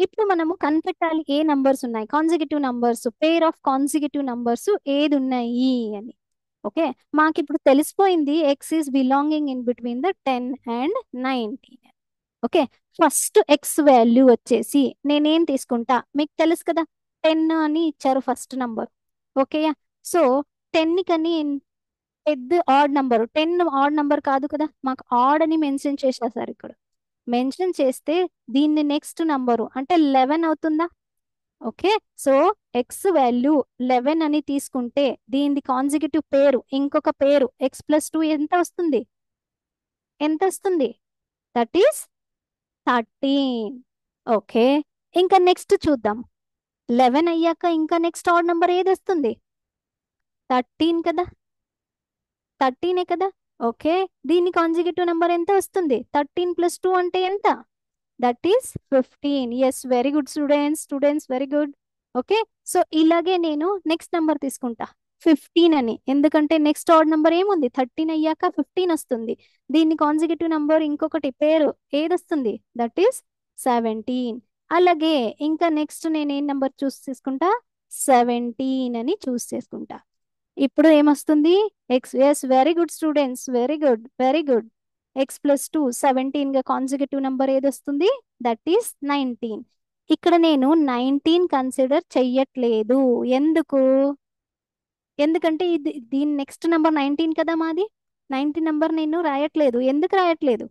ఇప్పుడు మనము కనిపెట్టాలి ఏ నంబర్స్ ఉన్నాయి, consecutive numbers, pair of consecutive numbers ఏది ఉన్నాయి అని. ఓకే, మాకు ఇప్పుడు తెలిసిపోయింది X is belonging in between the 10 and 19. Okay, first X value వచ్చేసి నేనేం తీసుకుంటా? మీకు తెలుసు కదా, 10 అని ఇచ్చారు ఫస్ట్ నంబర్. ఓకే, సో 10 కని పెద్ద ఆడ్ నంబర్, 10 ఆడ్ నంబర్ కాదు కదా, మాకు ఆడ్ అని మెన్షన్ చేసేసారు ఇక్కడ. మెన్షన్ చేస్తే దీన్ని నెక్స్ట్ నంబరు అంటే 11 అవుతుందా? ఓకే, సో ఎక్స్ వాల్యూ 11 అని తీసుకుంటే దీని కాన్సిక్యూటివ్ పేరు, ఇంకొక పేరు x+2 ఎంత వస్తుంది? ఎంత వస్తుంది? That is 13. ఓకే, ఇంకా నెక్స్ట్ చూద్దాం. 11 అయ్యాక ఇంకా నెక్స్ట్ ఆడ్ నంబర్ ఏది వస్తుంది? 13 కదా, 13 కదా. ఓకే, దీని కాన్సిక్యూటివ్ నెంబర్ ఎంత వస్తుంది? 13+2 అంటే ఎంత? That is 15. Yes, very good students, students very good. Okay, so ఇలాగే నేను నెక్స్ట్ నెంబర్ తీసుకుంటా 15 అని. ఎందుకంటే నెక్స్ట్ ఆడ్ నెంబర్ ఏముంది? 13 అయ్యాక 15 వస్తుంది. దీన్ని కాన్సిక్యూటివ్ నెంబర్ ఇంకొకటి పేరు ఏది వస్తుంది? That is 17. అలాగే ఇంకా నెక్స్ట్ నేను ఏ నెంబర్ చూస్ చేసుకుంటా? 17 అని చూస్ చేసుకుంటా. ఇప్పుడు ఏమొస్తుంది? X, yes, very good students, very good, very good. x+2 17 గా కాన్సిక్యూటివ్ నెంబర్ ఏది వస్తుంది? That is 19. ఇక్కడ నేను 19 కన్సిడర్ చెయ్యట్లేదు. ఎందుకు? ఎందుకంటే ఇది దీని నెక్స్ట్ నెంబర్ 19 కదా మాది. 19 నెంబర్ నేను రాయట్లేదు. ఎందుకు రాయట్లేదు?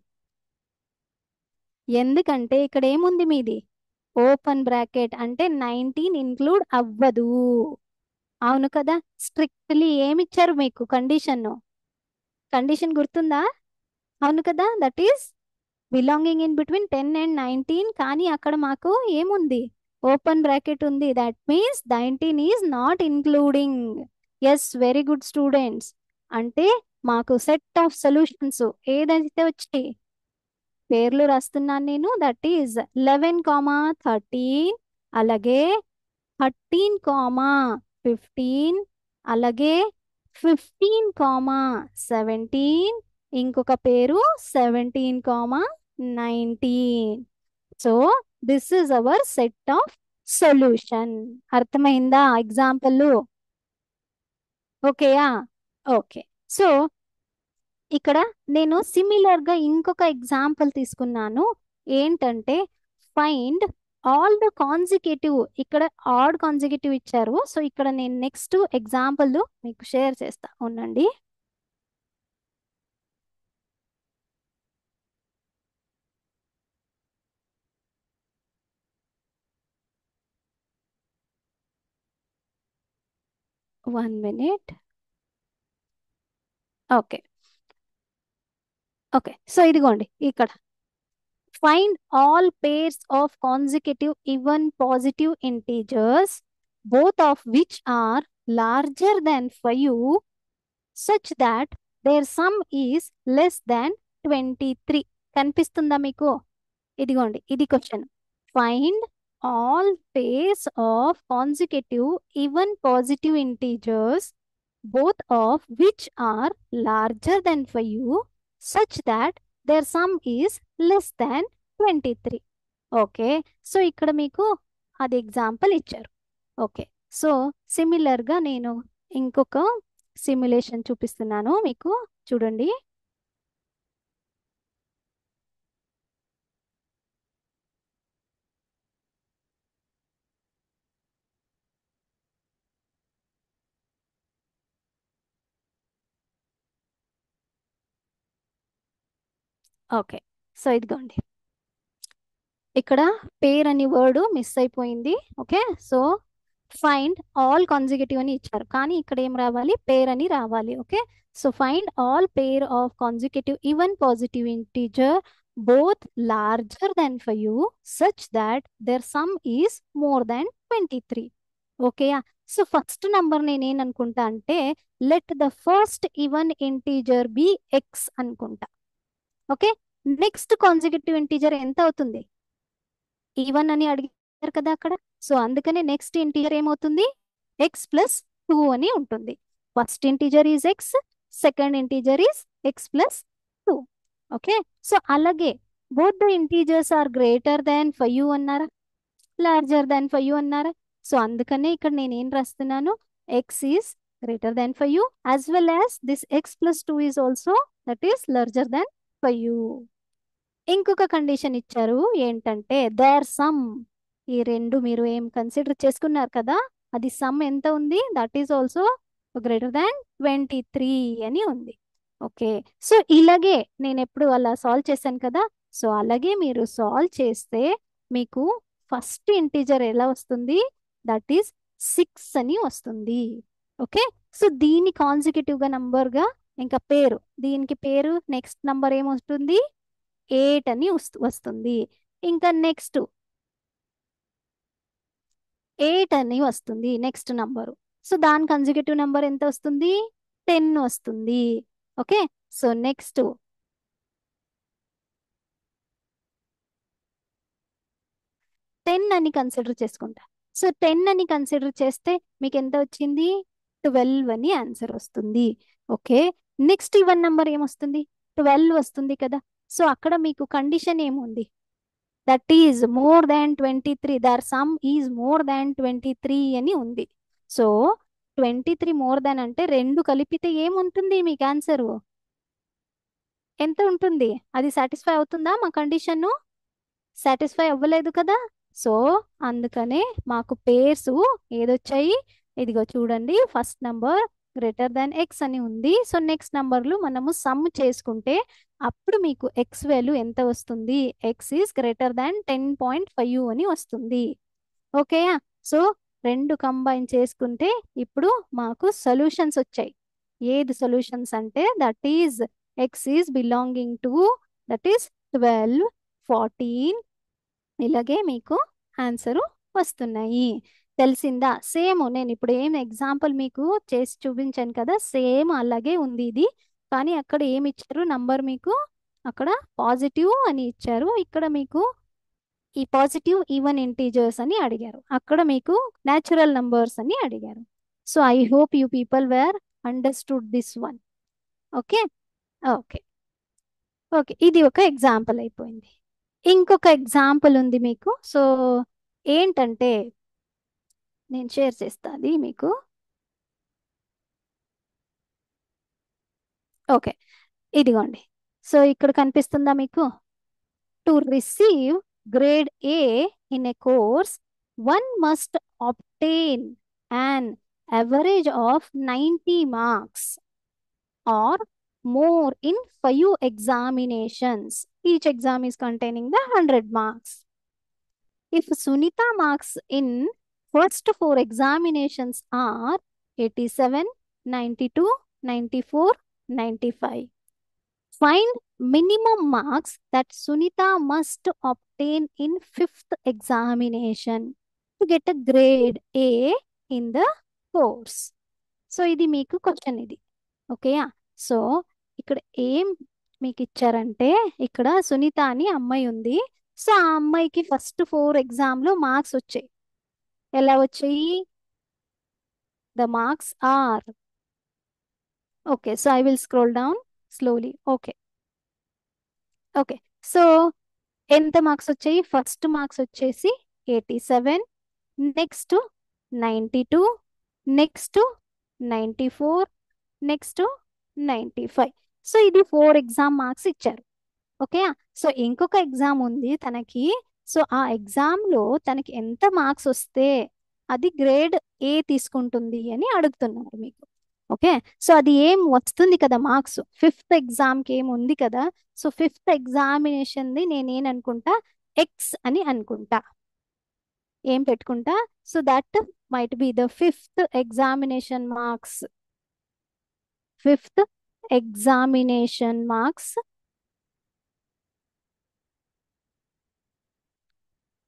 ఎందుకంటే ఇక్కడ ఏముంది మీది? ఓపెన్ బ్రాకెట్, అంటే 19 ఇంక్లూడ్ అవ్వదు. అవును కదా. స్ట్రిక్ట్లీ ఏమిచ్చారు మీకు కండిషన్? కండిషన్ గుర్తుందా? అవును కదా, that is belonging in between 10 and 19. కానీ అక్కడ మాకు ఏముంది? ఓపెన్ బ్రాకెట్ ఉంది. That means 19 is not including. Yes, very good students. అంటే మాకు సెట్ ఆఫ్ సొల్యూషన్స్ ఏదైతే వచ్చాయి పేర్లు రాస్తున్నాను నేను. దట్ ఈజ్ 11, 13, అలాగే 13, 15, అలాగే 15, 17, ఇంకొక పేరు 17, 19. So this is our set of solution. అర్థమైందా ఎగ్జాంపుల్? ఓకేయా? ఓకే. సో ఇక్కడ నేను సిమిలర్ గా ఇంకొక ఎగ్జాంపుల్ తీసుకున్నాను. ఏంటంటే ఫైండ్ ఆల్ ద కాన్సిక్యూటివ్. ఇక్కడ ఆడ్ కాన్సిక్యూటివ్ ఇచ్చారు. సో ఇక్కడ నేను నెక్స్ట్ ఎగ్జాంపుల్ మీకు షేర్ చేస్తా ఉండండి. One minute. Okay. Okay, so ఇదిగోండి ఇక్కడ find all pairs of consecutive even positive integers, both of which are larger than 5, such that their sum is less than 23. కనిపిస్తుందా మీకు? ఇదిగోండి, ఇది question. Find all pairs of consecutive even positive integers, both of which are larger than 5, such that their sum is less than 23. Okay. So ఇక్కడ మీకు అది example ఇచ్చారు. Okay. So సిమిలర్గా నేను ఇంకొక సిమ్యులేషన్ చూపిస్తున్నాను మీకు, చూడండి. ఓకే. సో ఇదిగోండి, ఇక్కడ పేర్ అని వర్డ్ మిస్ అయిపోయింది. Okay. So find all consecutive అని ఇచ్చారు, కానీ ఇక్కడ ఏం రావాలి? పేర్ అని రావాలి. Okay. So find all pair of consecutive even positive integer both larger than 5 such that their sum is more than 23. ఓకేయా? సో ఫస్ట్ నంబర్ నేనేననుకుంటా అంటే let the first even integer be x అనుకుంటా. Okay. Next consecutive integer ఎంత అవుతుంది? Even అని అడిగారు కదా అక్కడ. సో అందుకనే నెక్స్ట్ ఇంటీజర్ ఏమవుతుంది? x+2 అని ఉంటుంది. First integer is x, second integer is x+2. Okay. So అలాగే both the integers are greater than 5 అన్నారా, లార్జర్ దాన్ 5 అన్నారా? సో అందుకనే ఇక్కడ నేను ఏం రాస్తున్నాను? X is greater than 5 as well as this x+2 is also that is larger than 5. ఇంకొక condition ఇచ్చారు ఏంటంటే దేర్ సమ్. ఈ రెండు మీరు ఏం కన్సిడర్ చేసుకున్నారు కదా, అది సమ్ ఎంత ఉంది? That is also greater than 23 అని ఉంది. ఓకే. సో ఇలాగే నేను ఎప్పుడు అలా సాల్వ్ చేశాను కదా, సో అలాగే మీరు సాల్వ్ చేస్తే మీకు ఫస్ట్ ఇంటీజర్ ఎలా వస్తుంది? దట్ ఈస్ 6 అని వస్తుంది. ఓకే. సో దీని కాన్సిక్యూటివ్ గా నంబర్ గా ఇంకా పేరు, దీనికి పేరు నెక్స్ట్ నంబర్ ఏమొస్తుంది? 8 అని వస్తుంది. ఇంకా నెక్స్ట్ 8 అని వస్తుంది నెక్స్ట్ నంబరు. సో దాని కన్సిక్యూటివ్ నెంబర్ ఎంత వస్తుంది? 10 వస్తుంది. ఓకే. సో నెక్స్ట్ 10 అని కన్సిడర్ చేసుకుంటా. సో 10 అని కన్సిడర్ చేస్తే మీకు ఎంత వచ్చింది? 12 అని ఆన్సర్ వస్తుంది. ఓకే. నెక్స్ట్ ఈవెన్ నెంబర్ ఏమొస్తుంది? 12 వస్తుంది కదా. సో అక్కడ మీకు కండిషన్ ఏముంది? That is more than 23. Their sum is more than 23 అని ఉంది. సో 23 మోర్ దాన్ అంటే రెండు కలిపితే ఏముంటుంది మీకు ఆన్సరు? ఎంత ఉంటుంది? అది సాటిస్ఫై అవుతుందా మా కండిషన్? సాటిస్ఫై అవ్వలేదు కదా. సో అందుకనే మాకు పేర్స్ ఏదొచ్చాయి, ఇదిగో చూడండి, first number greater than x అని ఉంది. సో నెక్స్ట్ నంబర్లు మనము సమ్ చేసుకుంటే అప్పుడు మీకు ఎక్స్ వాల్యూ ఎంత వస్తుంది? ఎక్స్ ఈస్ గ్రేటర్ దాన్ 10.5 అని వస్తుంది. ఓకే. సో రెండు కంబైన్ చేసుకుంటే ఇప్పుడు మాకు సొల్యూషన్స్ వచ్చాయి. ఏది సొల్యూషన్స్ అంటే that is X is belonging to that is 12, 14 ఇలాగే మీకు ఆన్సరు వస్తున్నాయి. తెలిసిందా? సేమ్ నేను ఇప్పుడు ఏం ఎగ్జాంపుల్ మీకు చేసి చూపించాను కదా, సేమ్ అలాగే ఉంది ఇది. కానీ అక్కడ ఏమి ఇచ్చారు నంబర్ మీకు? అక్కడ పాజిటివ్ అని ఇచ్చారు, ఇక్కడ మీకు ఈ పాజిటివ్ ఈవెన్ ఇంటీజర్స్ అని అడిగారు, అక్కడ మీకు న్యాచురల్ నంబర్స్ అని అడిగారు. So I hope you people were understood this one. Okay. Okay. Okay, ఇది ఒక ఎగ్జాంపుల్ అయిపోయింది. ఇంకొక ఎగ్జాంపుల్ ఉంది మీకు. సో ఏంటంటే నేను షేర్ చేస్తా అది మీకు. ఓకే, ఇదిగోండి. సో ఇక్కడ కనిపిస్తుందా మీకు? To receive grade A in a course one must obtain an average of 90 marks or more in 5 examinations. Each exam is containing the 100 marks. If Sunita marks in first 4 examinations are 87, 92, 94, 95. Find minimum marks that Sunita must obtain in 5th examination to get a grade A in the course. So ఇది మీకు question ఇది. ఓకేయా? So ఇక్కడ ఏం మీకు ఇచ్చారంటే, ఇక్కడ సునీత అని అమ్మాయి ఉంది. సో ఆ అమ్మాయికి ఫస్ట్ 4 ఎగ్జామ్లో మార్క్స్ వచ్చాయి. ఎలా వచ్చాయి? The marks are, okay, so I will scroll down slowly. Okay. Okay, so ఎంత మార్క్స్ వచ్చాయి? ఫస్ట్ మార్క్స్ వచ్చేసి 87, నెక్స్ట్ 92, నెక్స్ట్ 94, నెక్స్ట్ 95. సో ఇది 4 ఎగ్జామ్ మార్క్స్ ఇచ్చారు. ఓకే. సో ఇంకొక ఎగ్జామ్ ఉంది తనకి. సో ఆ ఎగ్జామ్లో తనకి ఎంత మార్క్స్ వస్తే అది గ్రేడ్ ఏ తీసుకుంటుంది అని అడుగుతున్నారు మీకు. ఓకే. సో అది ఏం వస్తుంది కదా మార్క్స్, 5th ఎగ్జామ్కి ఏం ఉంది కదా. సో 5th ఎగ్జామినేషన్ది నేనేననుకుంటా ఎక్స్ అని అనుకుంటా. ఏం పెట్టుకుంటా? So that might be the 5th examination marks. 5th examination marks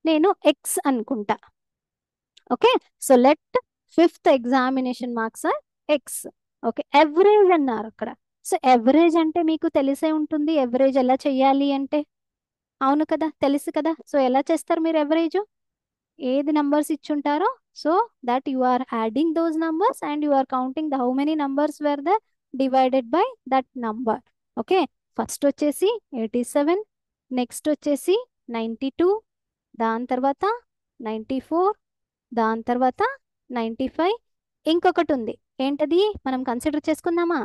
నేను ఎక్స్ అనుకుంటా. Okay. So let 5th examination marks are x. Okay. Average అన్నారు అక్కడ. సో ఎవరేజ్ అంటే మీకు తెలిసే ఉంటుంది, ఎవరేజ్ ఎలా చెయ్యాలి అంటే. అవును కదా, తెలుసు కదా. సో ఎలా చేస్తారు మీరు ఎవరేజ్? ఏది నంబర్స్ ఇచ్చుంటారో so that you are adding those numbers and you are counting the how many numbers were the divided by that number. Okay. First వచ్చేసి 87, నెక్స్ట్ వచ్చేసి 92, దాని తర్వాత 94, దాని తర్వాత 95. ఇంకొకటి ఉంది, ఏంటది? మనం కన్సిడర్ చేసుకుందామా?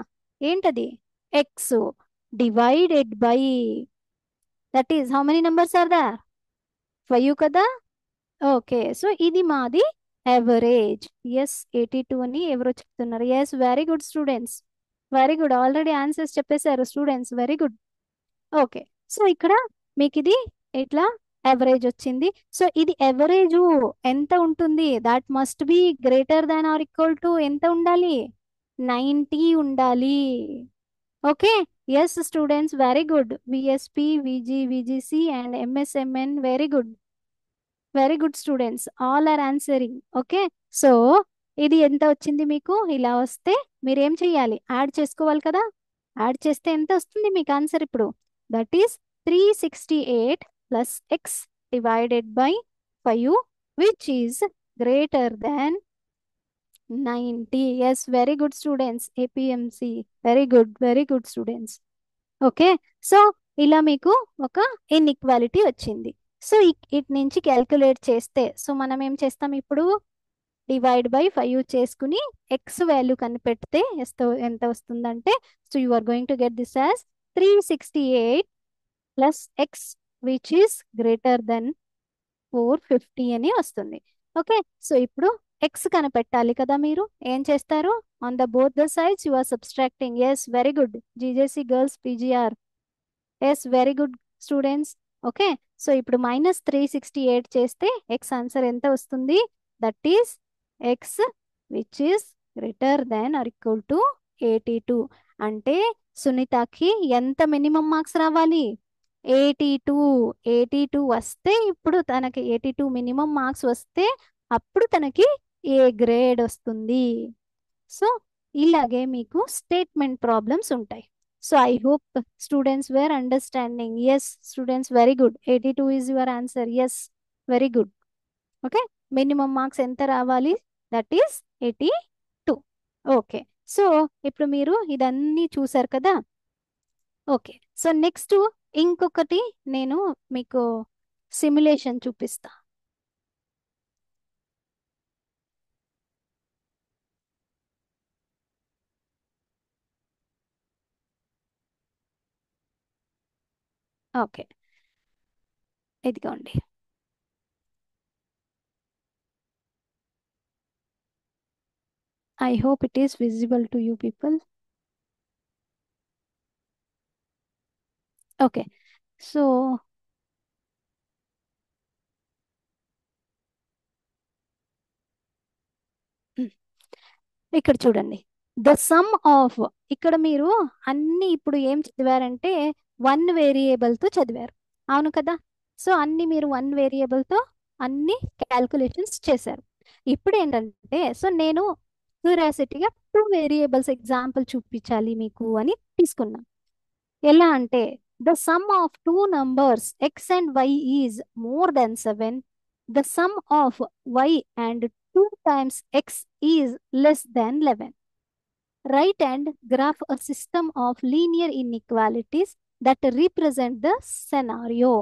ఏంటది? X divided by that is how many numbers are there? 5 కదా. ఓకే. సో ఇది మాది ఎవరేజ్. ఎస్, 82 అని ఎవరో చెప్తున్నారు. Yes, very good students, very good. Already answers చెప్పేశారు students, very good. Okay. So ఇక్కడ మీకు ఇది ఇట్లా ఎవరేజ్ వచ్చింది. సో ఇది ఎవరేజ్ ఎంత ఉంటుంది? That must be greater than or equal to ఎంత ఉండాలి? 90 ఉండాలి. Okay. Yes students, very good. VSP, VG, VGC and MSMN, very good, very good students, all are answering. Okay. So ఇది ఎంత వచ్చింది మీకు? ఇలా వస్తే మీరు ఏం చెయ్యాలి? యాడ్ చేసుకోవాలి కదా. యాడ్ చేస్తే ఎంత వస్తుంది మీకు ఆన్సర్ ఇప్పుడు? That is 368 plus x divided by 5 which is greater than 90. Yes, very good students, APMC, very good, very good students. Okay. So ఇలా మీకు ఒక ఇన్ఈక్వాలిటీ వచ్చింది. సో ఇటు నుంచి క్యాల్కులేట్ చేస్తే సో మనం ఏం చేస్తాం ఇప్పుడు? డివైడ్ బై 5 చేసుకుని ఎక్స్ వాల్యూ కనిపెడితే ఎంత వస్తుందంటే, so you are going to get this as 368 plus x which is greater than 450 అని వస్తుంది. ఓకే, సో ఇప్పుడు ఎక్స్ కనిపెట్టాలి కదా, మీరు ఏం చేస్తారు? On the both the sides you are subtracting. Yes, very good GJC girls PGR. Yes, very good students. Okay, so ఇప్పుడు -368 చేస్తే ఎక్స్ ఆన్సర్ ఎంత వస్తుంది? That is x which is greater than or equal to 82. అంటే సునీతకి ఎంత minimum marks రావాలి? 82. 82 వస్తే ఇప్పుడు తనకి 82 మినిమం మార్క్స్ వస్తే అప్పుడు తనకి ఏ గ్రేడ్ వస్తుంది. సో ఇలాగే మీకు స్టేట్మెంట్ ప్రాబ్లమ్స్ ఉంటాయి. So I hope students were understanding. Yes students, very good. 82 is your answer. Yes, very good. Okay, minimum marks ఎంత రావాలి? That is 82. ఓకే, సో ఇప్పుడు మీరు ఇదన్నీ చూసారు కదా. ఓకే, సో నెక్స్ట్ ఇంకొకటి నేను మీకు సిమ్యులేషన్ చూపిస్తా. ఓకే, ఇదిగోండి. I hope it is visible to you people. Okay, so ఇక్కడ చూడండి, ద సమ్ ఆఫ్, ఇక్కడ మీరు అన్ని ఇప్పుడు ఏం చదివారంటే వన్ వేరియబుల్తో చదివారు, అవును కదా. సో అన్ని మీరు వన్ వేరియబుల్తో అన్ని క్యాల్కులేషన్స్ చేశారు. ఇప్పుడు ఏంటంటే, సో నేను క్యూరియాసిటీగా 2 వేరియబుల్స్ ఎగ్జాంపుల్ చూపించాలి మీకు అని తీసుకున్నా. ఎలా అంటే, the sum of 2 numbers x and y is more than 7. The sum of y and 2 times x is less than 11. Write and graph a system of linear inequalities that represent the scenario.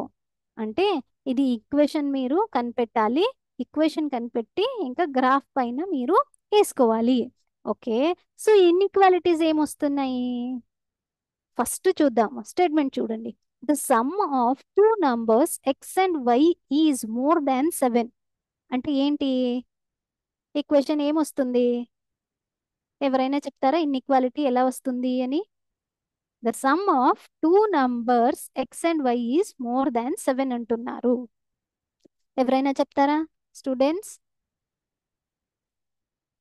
అంటే ఇది equation మీరు కనిపెట్టాలి. Equation కనిపెట్టి ఇంకా graph పైన మీరు వేసుకోవాలి. Okay, so inequalities ఏమొస్తున్నాయి ఫస్ట్ చూద్దాం. స్టేట్మెంట్ చూడండి. The sum of 2 numbers x and y is more than 7 అంటే ఏంటి? ఈక్వేషన్ ఏమొస్తుంది? ఎవరైనా చెప్తారా ఇన్ఈక్వాలిటీ ఎలా వస్తుంది అని? The sum of 2 numbers x and y is more than 7 అంటున్నారు. ఎవరైనా చెప్తారా స్టూడెంట్స్?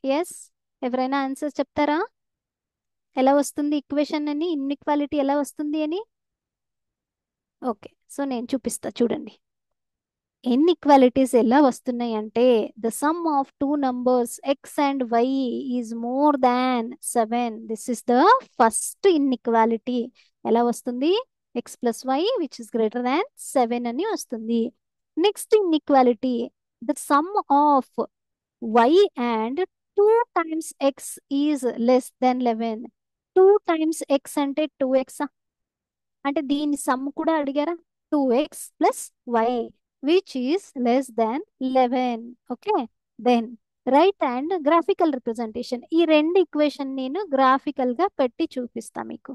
ఎస్, ఎవరైనా ఆన్సర్ చెప్తారా? ఎలా వస్తుంది ఈక్వేషన్ అని, ఇన్ఈక్వాలిటీ ఎలా వస్తుంది అని? ఓకే, సో నేను చూపిస్తా చూడండి. ఇన్ఈక్వాలిటీస్ ఎలా వస్తున్నాయి అంటే, the sum of 2 numbers x and y is more than 7. This is the first inequality. ఎలా వస్తుంది? X plus y which is greater than 7 అని వస్తుంది. Next inequality, the sum of y and 2 times x is less than 11. 2 times x అంటే 2x, అంటే దీని sum కూడా అడిగారా? 2x plus y which is less than 11. Okay, then right and graphical representation. ఈ రెండు equation నేను గ్రాఫికల్ గా పెట్టి చూపిస్తా మీకు.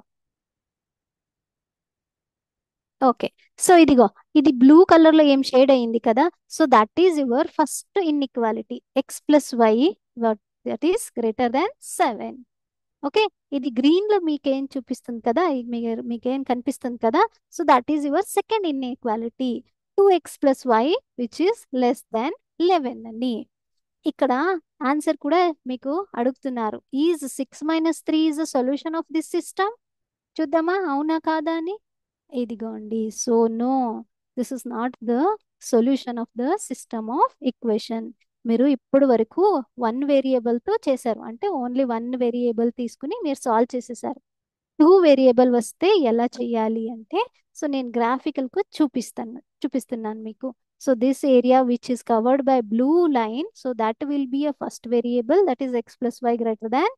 ఓకే, సో ఇదిగో, ఇది బ్లూ కలర్ లో ఏం షేడ్ అయింది కదా, so that is your first inequality. X plus y that is greater than 7. Okay, ఇది గ్రీన్ లో మీకేం చూపిస్తుంది కదా, మీకేం కనిపిస్తుంది కదా, so that is your second inequality. 2x plus y which is less than 11 అని. ఇక్కడ ఆన్సర్ కూడా మీకు అడుగుతున్నారు, is 6 - 3 is the solution of this system. చూద్దామా అవునా కాదా అని. ఇదిగోండి, so no, this is not the solution of the system of equation. మీరు ఇప్పుడు వరకు వన్ వేరియబుల్తో చేశారు, అంటే ఓన్లీ వన్ వేరియబుల్ తీసుకుని మీరు సాల్వ్ చేసేసారు. 2 వేరియబుల్ వస్తే ఎలా చేయాలి అంటే, సో నేను గ్రాఫికల్కు చూపిస్తున్నాను మీకు. So this area which is covered by blue line, so that will be a first variable that is x plus y greater than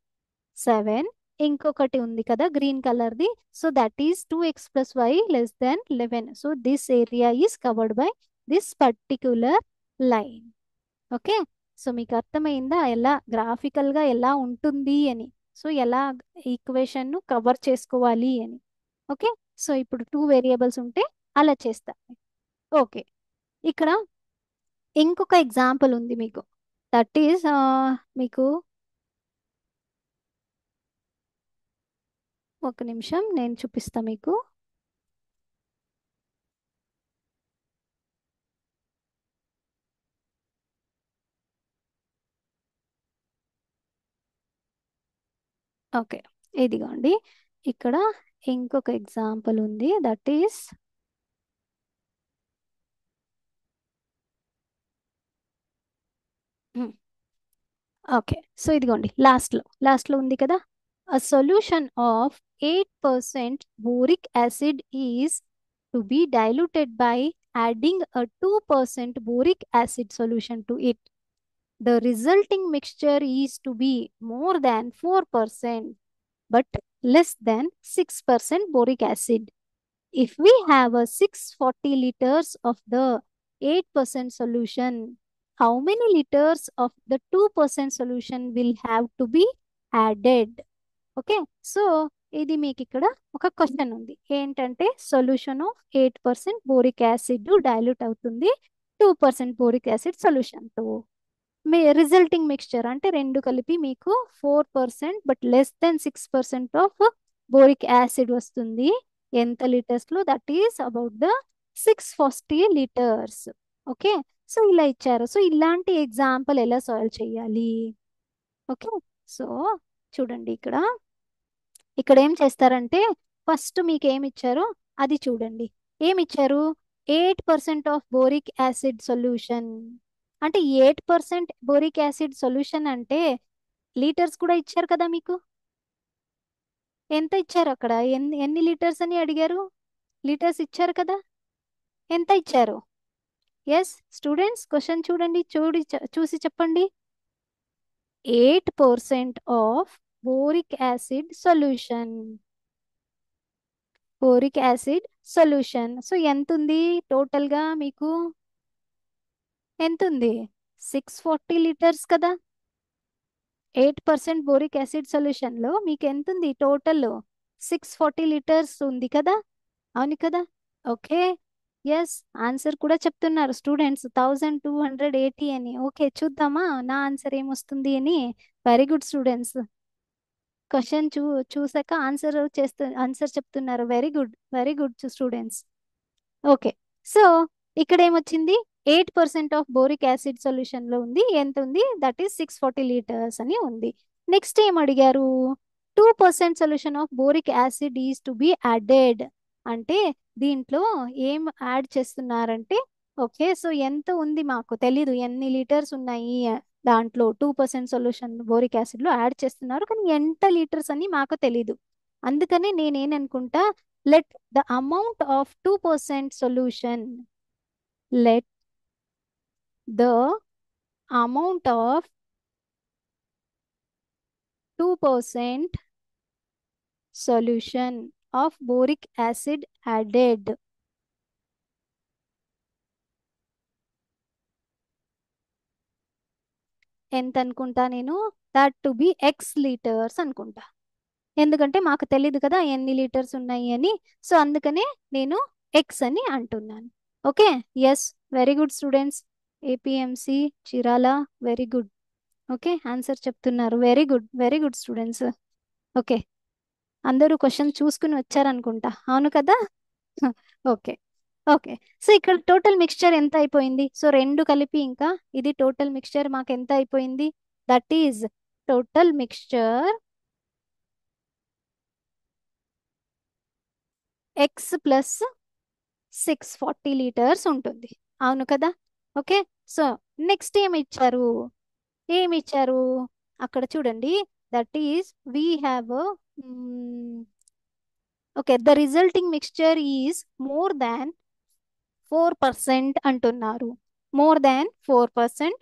7. ఇంకొకటి ఉంది కదా గ్రీన్ కలర్ది, so that is 2x plus y less than 11. So this area is covered by this particular line. Okay, so మీకు అర్థమైందా ఎలా గ్రాఫికల్గా ఎలా ఉంటుంది అని. సో ఎలా ఈక్వేషన్ను కవర్ చేసుకోవాలి అని. ఓకే. సో ఇప్పుడు టూ వేరియబుల్స్ ఉంటే అలా చేస్తాం. ఓకే. ఇక్కడ ఇంకొక ఎగ్జాంపుల్ ఉంది మీకు. దట్ ఈస్ మీకు ఒక నిమిషం నేను చూపిస్తా మీకు. ఓకే. ఇదిగోండి. ఇక్కడ ఇంకొక ఎగ్జాంపుల్ ఉంది. That is okay. సో ఇదిగోండి లాస్ట్లో ఉంది కదా. A solution of 8% boric acid is to be diluted by adding a 2% boric acid solution to it. The resulting mixture is to be more than 4% but less than 6% boric acid. If we have a 640 liters of the 8% solution, how many liters of the 2% solution will have to be added? Okay. So ఇది మీకు ఇక్కడ ఒక question ఉంది. ఏంటంటే solution of 8% boric acid dilute అవుతుంది 2% boric acid సొల్యూషన్తో. మీ resulting mixture అంటే రెండు కలిపి మీకు 4% but less than 6% of boric acid వస్తుంది. ఎంత లీటర్స్లో? That is about the 640 litres. Okay. So ఇలా ఇచ్చారు. సో ఇలాంటి ఎగ్జాంపుల్ ఎలా సాల్వ్ చేయాలి? ఓకే. సో చూడండి ఇక్కడ ఏం చేస్తారంటే ఫస్ట్ మీకు ఏమి ఇచ్చారో అది చూడండి. ఏమి ఇచ్చారు? 8% ఆఫ్ బోరిక్ యాసిడ్ సొల్యూషన్. అంటే 8% బోరిక్ యాసిడ్ సొల్యూషన్ అంటే లీటర్స్ కూడా ఇచ్చారు కదా మీకు. ఎంత ఇచ్చారు అక్కడ? ఎన్ని లీటర్స్ అని అడిగారు? లీటర్స్ ఇచ్చారు కదా. ఎంత ఇచ్చారు? ఎస్ స్టూడెంట్స్, క్వశ్చన్ చూడండి, చూసి చెప్పండి. 8% of boric acid solution. Boric acid solution. So ఎంత ఉంది టోటల్గా మీకు? ఎంత ఉంది? 640 లీటర్స్ కదా. 8% బోరిక్ యాసిడ్ సొల్యూషన్లో మీకు ఎంత ఉంది టోటల్? 640 లీటర్స్ ఉంది కదా. అవును కదా. ఓకే. ఎస్ ఆన్సర్ కూడా చెప్తున్నారు స్టూడెంట్స్ 1280 అని. ఓకే చూద్దామా నా ఆన్సర్ ఏమొస్తుంది అని. Very good students. క్వశ్చన్ చూసాక ఆన్సర్ చెప్తున్నారు. Very good students. Okay. So ఇక్కడ ఏమొచ్చింది? 8% ఆఫ్ బోరిక్ యాసిడ్ సొల్యూషన్ లో ఉంది. ఎంత ఉంది? దట్ ఈస్ 640 లీటర్స్ అని ఉంది. నెక్స్ట్ ఏం అడిగారు? 2% solution of boric acid is to be added. అంటే దీంట్లో ఏం యాడ్ చేస్తున్నారంటే ఓకే. సో ఎంత ఉంది మాకు తెలీదు, ఎన్ని లీటర్స్ ఉన్నాయి దాంట్లో 2% సొల్యూషన్ బోరిక్ యాసిడ్ లో యాడ్ చేస్తున్నారు, కానీ ఎంత లీటర్స్ అని మాకు తెలీదు. అందుకని నేనేననుకుంటా, let the amount of 2% solution, let the amount of 2% solution of boric acid added. ఎంత అనుకుంటా నేను? That to be X litres అనుకుంటా. ఎందుకంటే మాకు తెలీదు కదా ఎన్ని లీటర్స్ ఉన్నాయి అని. సో అందుకనే నేను ఎక్స్ అని అంటున్నాను. Okay. Yes very good students. APMC Chirala very good. Okay answer చెప్తున్నారు. Very good students. ఓకే అందరూ క్వశ్చన్ చూసుకుని వచ్చారనుకుంటా. అవును కదా. ఓకే. ఓకే. సో ఇక్కడ టోటల్ మిక్స్చర్ ఎంత అయిపోయింది? సో రెండు కలిపి ఇంకా ఇది టోటల్ మిక్స్చర్ మాకు ఎంత అయిపోయింది? That is total mixture X plus 640 litres ఉంటుంది. అవును కదా. ఓకే. సో నెక్స్ట్ ఏమి ఇచ్చారు అక్కడ చూడండి. That is we have okay the resulting mixture is more than 4% అంటున్నారు. More than 4%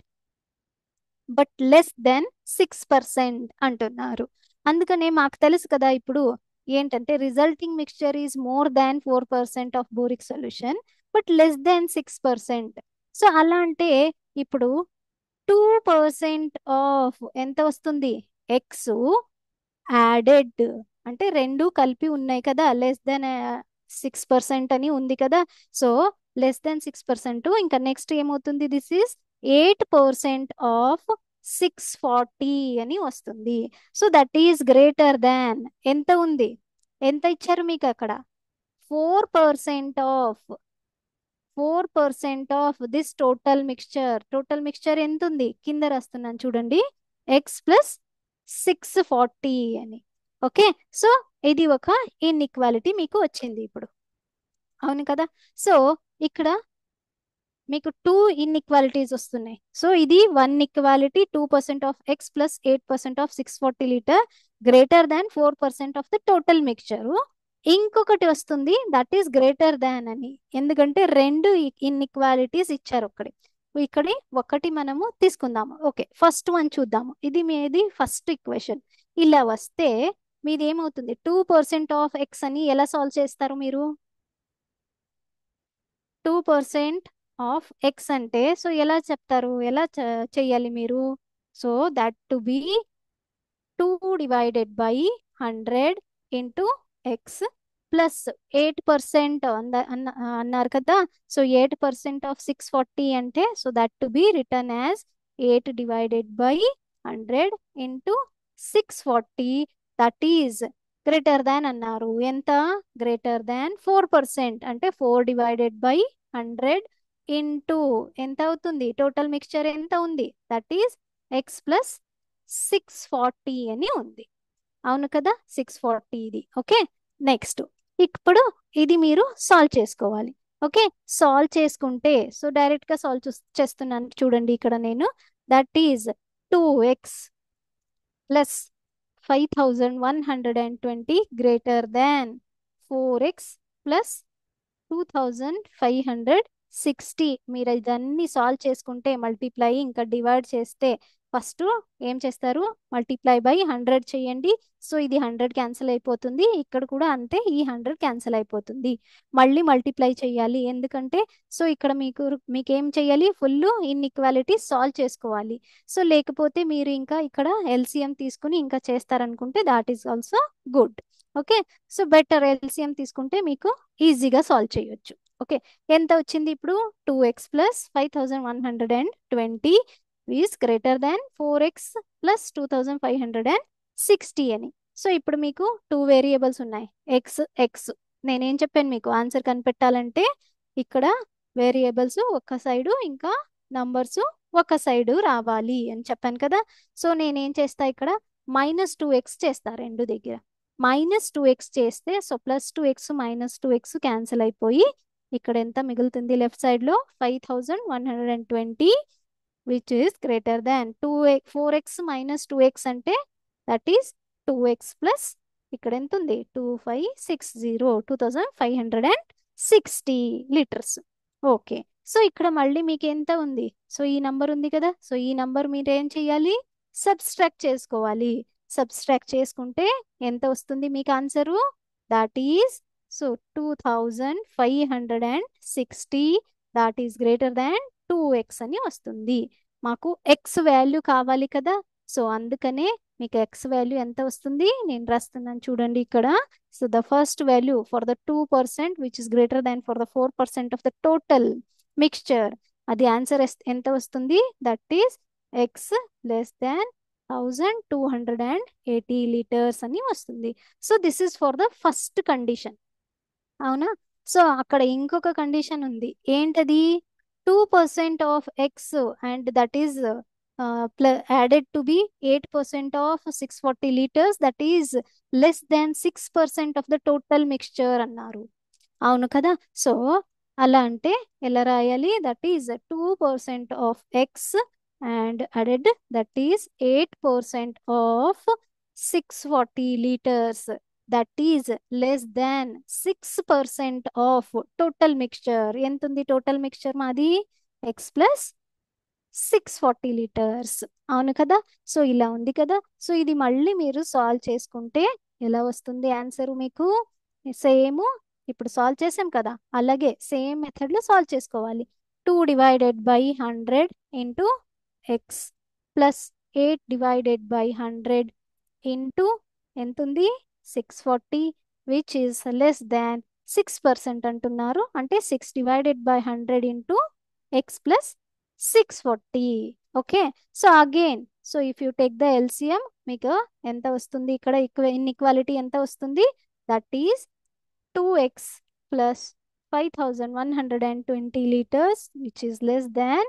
but less than 6% అంటున్నారు. అందుకనే మాకు తెలుసు కదా ఇప్పుడు ఏంటంటే resulting mixture is more than 4% of boric solution but less than 6%. So అలా అంటే ఇప్పుడు 2% ఆఫ్ ఎంత వస్తుంది? ఎక్స్ యాడెడ్ అంటే రెండు కలిపి ఉన్నాయి కదా, లెస్ దెన్ 6% అని ఉంది కదా. సో లెస్ దెన్ 6%, ఇంకా నెక్స్ట్ ఏమవుతుంది? దిస్ ఈస్ 8% ఆఫ్ 640 అని వస్తుంది. సో దట్ ఈస్ గ్రేటర్ దాన్ ఎంత ఉంది? ఎంత ఇచ్చారు మీకు అక్కడ? 4% of 4% of this total mixture ఎంత ఉంది? కింద రాస్తున్నాను చూడండి, ఎక్స్ ప్లస్ 640 అని. ఓకే, సో ఇది ఒక ఇన్ఈక్వాలిటీ మీకు వచ్చింది ఇప్పుడు, అవును కదా. సో ఇక్కడ మీకు టూ ఇన్ఈక్వాలిటీస్ వస్తున్నాయి. సో ఇది one equality, 2% of X plus 8% of 640 litre greater than 4% of the total mixture. ఇంకొకటి వస్తుంది దట్ ఈస్ గ్రేటర్ దాన్ అని, ఎందుకంటే రెండు ఇన్ఈక్వాలిటీస్ ఇచ్చారు ఒకటి. ఇక్కడ ఒకటి మనము తీసుకుందాము. ఓకే, ఫస్ట్ వన్ చూద్దాము. ఇది మీది ఫస్ట్ ఈక్వేషన్. ఇలా వస్తే మీది ఏమవుతుంది? 2% ఆఫ్ ఎక్స్ అని ఎలా సాల్వ్ చేస్తారు మీరు? 2% ఆఫ్ ఎక్స్ అంటే సో ఎలా చెప్తారు? ఎలా చెయ్యాలి మీరు? So that to be 2 divided by 100 into X plus 8% అన్నారు కదా. సో 8% ఆఫ్ 640 అంటే so that to be return as 8 divided by 100 into 640, that is greater than అన్నారు. ఎంత? గ్రేటర్ దాన్ 4% అంటే 4 డివైడెడ్ బై 100 ఇంటూ ఎంత అవుతుంది? టోటల్ మిక్స్చర్ ఎంత ఉంది? దట్ ఈజ్ ఎక్స్ ప్లస్ 640 అని ఉంది, అవును కదా. 640 ఇది. ఓకే, నెక్స్ట్ ఇప్పుడు ఇది మీరు సాల్వ్ చేసుకోవాలి. ఓకే, సాల్వ్ చేసుకుంటే సో డైరెక్ట్ గా సాల్వ్ చేస్తున్నాను చూడండి ఇక్కడ నేను. That is 2x plus 5120 greater than 4x plus 2560. మీరు ఇదన్నీ సాల్వ్ చేసుకుంటే మల్టిప్లై ఇంకా డివైడ్ చేస్తే ఫస్ట్ ఏం చేస్తారు? మల్టిప్లై బై 100 చేయండి. సో ఇది 100 క్యాన్సిల్ అయిపోతుంది, ఇక్కడ కూడా అంతే, ఈ 100 క్యాన్సిల్ అయిపోతుంది. మళ్ళీ మల్టిప్లై చేయాలి, ఎందుకంటే సో ఇక్కడ మీకేం చేయాలి? ఫుల్ ఇన్ఈక్వాలిటీ సాల్వ్ చేసుకోవాలి. సో లేకపోతే మీరు ఇంకా ఇక్కడ ఎల్సిఎం తీసుకుని ఇంకా చేస్తారనుకుంటే that is also good. Okay, so better LCM తీసుకుంటే మీకు ఈజీగా సాల్వ్ చేయొచ్చు. ఓకే, ఎంత వచ్చింది ఇప్పుడు? 2x plus 5120 is greater than 4x plus 2560 అని. సో ఇప్పుడు మీకు టూ వేరియబుల్స్ ఉన్నాయి, ఎక్స్ ఎక్స్. నేనేం చెప్పాను మీకు? ఆన్సర్ కనిపెట్టాలంటే ఇక్కడ వేరియబుల్స్ ఒక సైడు ఇంకా నంబర్స్ ఒక సైడు రావాలి అని చెప్పాను కదా. సో నేనేం చేస్తా? ఇక్కడ -2x చేస్తా రెండు దగ్గర. -2x చేస్తే సో +2x -2x క్యాన్సిల్ అయిపోయి ఇక్కడ ఎంత మిగులుతుంది? లెఫ్ట్ సైడ్ లో 5120 which is greater than 4x -2x అంటే దట్ ఈస్ 2x ప్లస్ ఇక్కడ ఎంత ఉంది? 2560 లీటర్స్. ఓకే, సో ఇక్కడ మళ్ళీ మీకు ఎంత ఉంది? సో ఈ నంబర్ ఉంది కదా. సో ఈ నంబర్ మీరు ఏం చేయాలి? సబ్స్ట్రాక్ట్ చేసుకోవాలి. సబ్స్ట్రాక్ట్ చేసుకుంటే ఎంత వస్తుంది మీకు answer? That is so 2560, that is greater than 2x అని వస్తుంది. మాకు ఎక్స్ వాల్యూ కావాలి కదా. సో అందుకనే మీకు ఎక్స్ వాల్యూ ఎంత వస్తుంది నేను రాస్తున్నాను చూడండి ఇక్కడ. So the first value for the 2% which is greater than for the 4% of the total mixture, అది ఆన్సర్ ఎంత వస్తుంది? That is X less than 1280 litres అని వస్తుంది. So this is for the first condition, అవునా. సో అక్కడ ఇంకొక condition ఉంది, ఏంటది? 2% of X and that is added to be 8% of 640 litres, that is less than 6% of the total mixture అన్నారు, అవును కదా. సో అలా అంటే ఎలా రాయాలి? That is 2% of X and added that is 8% of 640 liters, that is less than 6% of total mixture. ఎంత ఉంది total mixture మాది? ఎక్స్ ప్లస్ 640 లీటర్స్, అవును కదా. సో ఇలా ఉంది కదా. సో ఇది మళ్ళీ మీరు సాల్వ్ చేసుకుంటే ఎలా వస్తుంది ఆన్సర్ మీకు? సేమ్ ఇప్పుడు సాల్వ్ చేసాం కదా, అలాగే సేమ్ మెథడ్లో సాల్వ్ చేసుకోవాలి. 2 divided by 100 into X plus 8 divided by 100 into ఎంత ఉంది 640 విచ్ ఈస్ లెస్ దాన్ 6% అంటున్నారు. అంటే 6 divided by 100 into X plus 640. Okay, so again so if you take the LCM మీకు ఎంత వస్తుంది ఇక్కడ ఇన్ఈక్వాలిటీ ఎంత వస్తుంది, that is 2x plus 5120 liters which is less than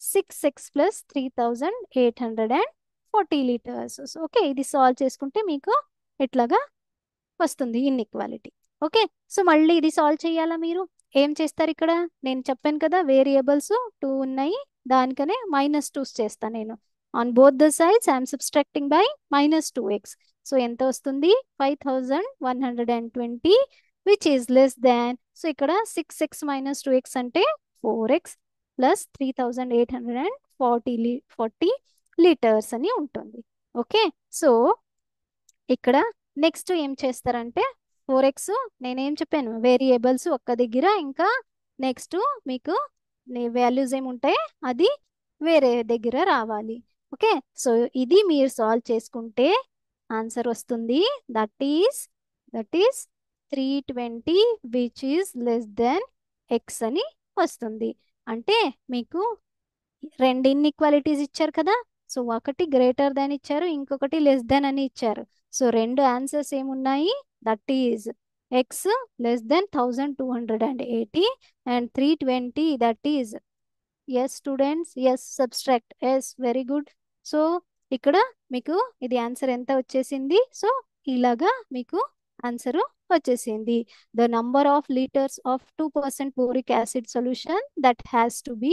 6x plus 3840 liters. Okay, ఇది solve చేసుకుంటే మీకు ఇట్లాగా వస్తుంది ఇన్ఈక్వాలిటీ. ఓకే, సో మళ్ళీ ఇది సాల్వ్ చేయాలా మీరు ఏం చేస్తారు ఇక్కడ, నేను చెప్పాను కదా వేరియబుల్స్ 2 ఉన్నాయి, దానికనే -2 చేస్తాను నేను. On both the sides I'm subtracting by -2x. So ఎంత వస్తుంది 5120 which is less than, so ఇక్కడ 6x - 2x అంటే 4x ప్లస్ 3840 లీటర్స్ అని ఉంటుంది. ఓకే, సో ఇక్కడ నెక్స్ట్ ఏం చేస్తారంటే 4x నేనేం చెప్పాను వేరియబుల్స్ ఒక్క దగ్గర, ఇంకా నెక్స్ట్ మీకు వాల్యూస్ ఏముంటాయి అది వేరే దగ్గర రావాలి. ఓకే, సో ఇది మీరు సాల్వ్ చేసుకుంటే ఆన్సర్ వస్తుంది, that is 320 which is less then X అని వస్తుంది. అంటే మీకు రెండు ఇన్ఈక్వాలిటీస్ ఇచ్చారు కదా, సో ఒకటి గ్రేటర్ దాన్ ఇచ్చారు, ఇంకొకటి లెస్ దాన్ అని ఇచ్చారు. సో రెండు ఆన్సర్స్ ఏమున్నాయి, that is x less than 1280 and 320 that is yes students yes subtract yes very good. So ఇక్కడ మీకు ఇది ఆన్సర్ ఎంత వచ్చేసింది, సో ఇలాగా మీకు ఆన్సర్ వచ్చేసింది. The number of litres of 2% boric acid solution that has to be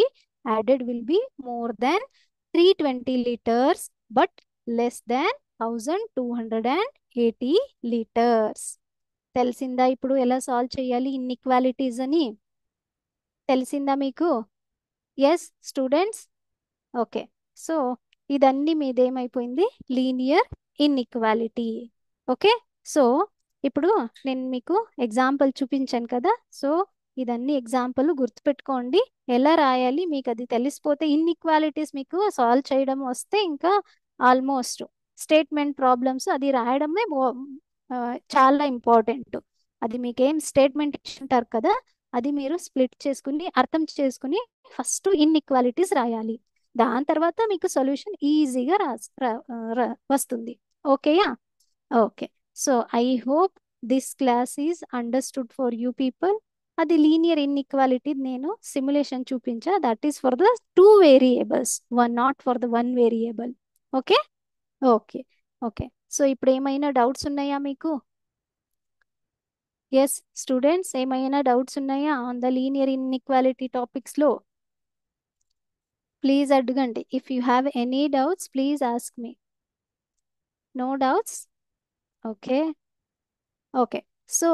added will be more than 320 liters but less than 1280 liters. తెలిసిందా ఇప్పుడు ఎలా సాల్వ్ చేయాలి ఇన్ఈక్వాలిటీస్ అని, తెలిసిందా మీకు? ఎస్ స్టూడెంట్స్, ఓకే, సో ఇదన్నీ మీదేమైపోయింది లీనియర్ ఇన్ఈక్వాలిటీ. ఓకే, సో ఇప్పుడు నేను మీకు ఎగ్జాంపుల్ చూపించాను కదా, సో ఇదన్నీ ఎగ్జాంపుల్ గుర్తుపెట్టుకోండి, ఎలా రాయాలి మీకు అది తెలిసిపోతే ఇన్ఈక్వాలిటీస్ మీకు సాల్వ్ చేయడం వస్తే ఇంకా ఆల్మోస్ట్ స్టేట్మెంట్ ప్రాబ్లమ్స్ అది రాయడమే చాలా ఇంపార్టెంట్. అది మీకేం స్టేట్మెంట్ ఇచ్చింటారు కదా, అది మీరు స్ప్లిట్ చేసుకుని అర్థం చేసుకుని ఫస్ట్ ఇన్ఈక్వాలిటీస్ రాయాలి, దాని తర్వాత మీకు సొల్యూషన్ ఈజీగా వస్తుంది. ఓకేయా? Okay, so I hope this class is understood for you people. అది లీనియర్ ఇన్ఈక్వాలిటీ నేను సిమ్యులేషన్ చూపించా, that is for the 2 variables, not for the 1 variable. Okay okay okay, so ఇప్పుడు ఏమైనా డౌట్స్ ఉన్నాయా మీకు? ఎస్ స్టూడెంట్స్, ఏమైనా డౌట్స్ ఉన్నాయా on the linear inequality టాపిక్స్లో? ప్లీజ్ అడగండి. If you have any doubts please ask me. No doubts? Okay okay, so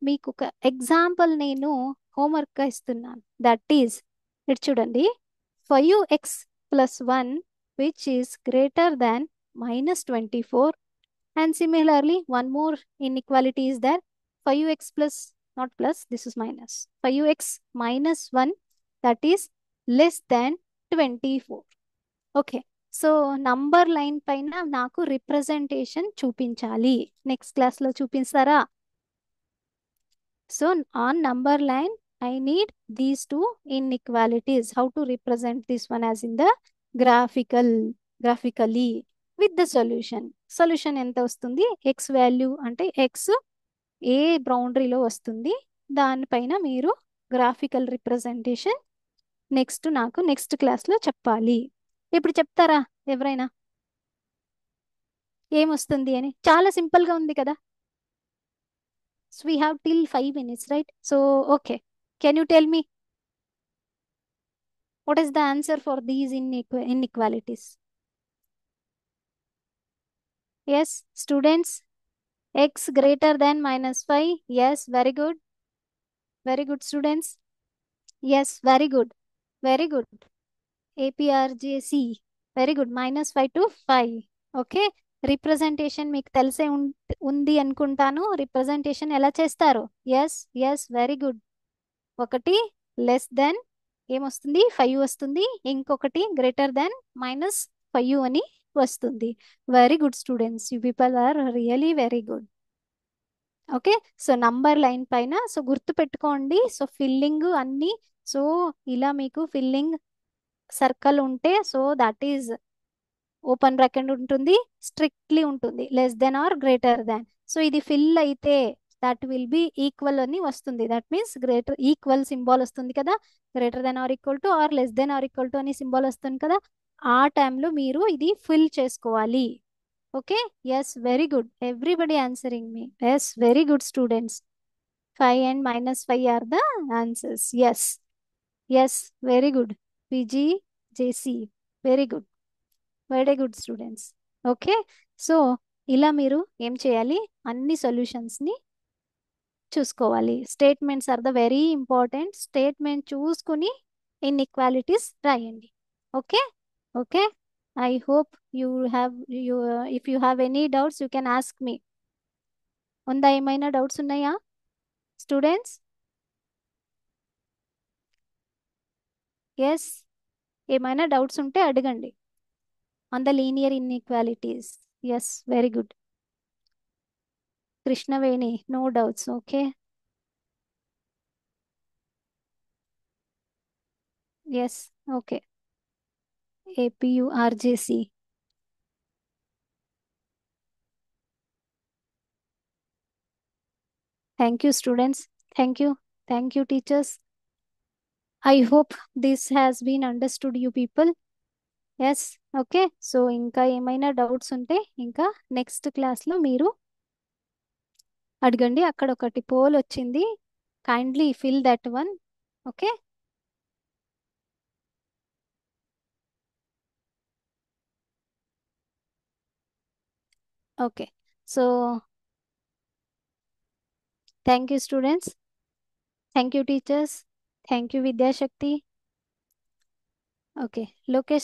మీకు ఒక ఎగ్జాంపుల్ నేను హోంవర్క్గా ఇస్తున్నాను, దట్ ఈజ్ ఇటు చూడండి 5x + 1 which is greater than -24 and similarly one more inequality is there 5x plus not plus this is minus 5x - 1 that is less than 24. Okay, so number line పైన నాకు representation చూపించాలి, next క్లాస్లో చూపిస్తారా? So on number line I need these two inequalities. How to represent this one as in the graphically with the solution. Solution ఎంత వస్తుంది, x value అంటే x ఏ బౌండరీలో వస్తుంది, దానిపైన మీరు గ్రాఫికల్ రిప్రజెంటేషన్ నాకు నెక్స్ట్ క్లాస్లో చెప్పాలి. ఇప్పుడు చెప్తారా ఎవరైనా ఏమొస్తుంది అని? చాలా సింపుల్గా ఉంది కదా. So we have till 5 minutes, right? So okay, can you tell me what is the answer for these inequalities? Yes students, x greater than -5, yes, very good students, yes, very good APRJC, very good, -5 to 5. Okay, representation మీకు తెలిసే ఉంది అనుకుంటాను, representation ఎలా చేస్తారు? Yes very good, ఒకటి less than ఏమొస్తుంది? 5 వస్తుంది. ఇంకొకటి గ్రేటర్ దాన్ -5 అని వస్తుంది. Very good students, you people are really very good. Okay, so number line పైన సో గుర్తు పెట్టుకోండి. సో ఫిల్లింగ్ అన్ని, సో ఇలా మీకు ఫిల్లింగ్ సర్కిల్ ఉంటే so that is open bracket ఉంటుంది, స్ట్రిక్ట్లీ ఉంటుంది, less than or greater than. So ఇది ఫిల్ అయితే దట్ విల్ బి ఈక్వల్ అని వస్తుంది. That means greater equal symbol వస్తుంది కదా, greater than or equal to or less than or equal to అని symbol వస్తుంది కదా, ఆ టైంలో మీరు ఇది ఫిల్ చేసుకోవాలి. Okay, yes very good, everybody answering me. Yes very good students. 5 and -5 are the answers. Yes, yes, very good. PG, JC, very good. Very good students. Okay, so ఇలా మీరు ఏం చేయాలి, అన్ని సొల్యూషన్స్ని చూసుకోవాలి. Statements are the very important. Statement చూసుకుని inequalities రాయండి. Okay, okay, I hope you have you if you have any doubts you can ask me. ఉందా, ఏమైనా డౌట్స్ ఉన్నాయా స్టూడెంట్స్? ఎస్, ఏమైనా డౌట్స్ ఉంటే అడగండి on the linear inequalities. Yes very good. Krishnaveni, no doubts. Okay, yes, okay. APURJC. Thank you, students. Thank you. Thank you, teachers. I hope this has been understood, you people. Yes, okay. So ఇంకా ఏమైనా doubts ఉంటే ఇంకా next క్లాస్లో మీరు అడగండి. అక్కడ ఒకటి pole వచ్చింది, kindly fill that one. Okay, okay. So thank you students, thank you teachers, thank you Vidyashakti. Okay, Lokesh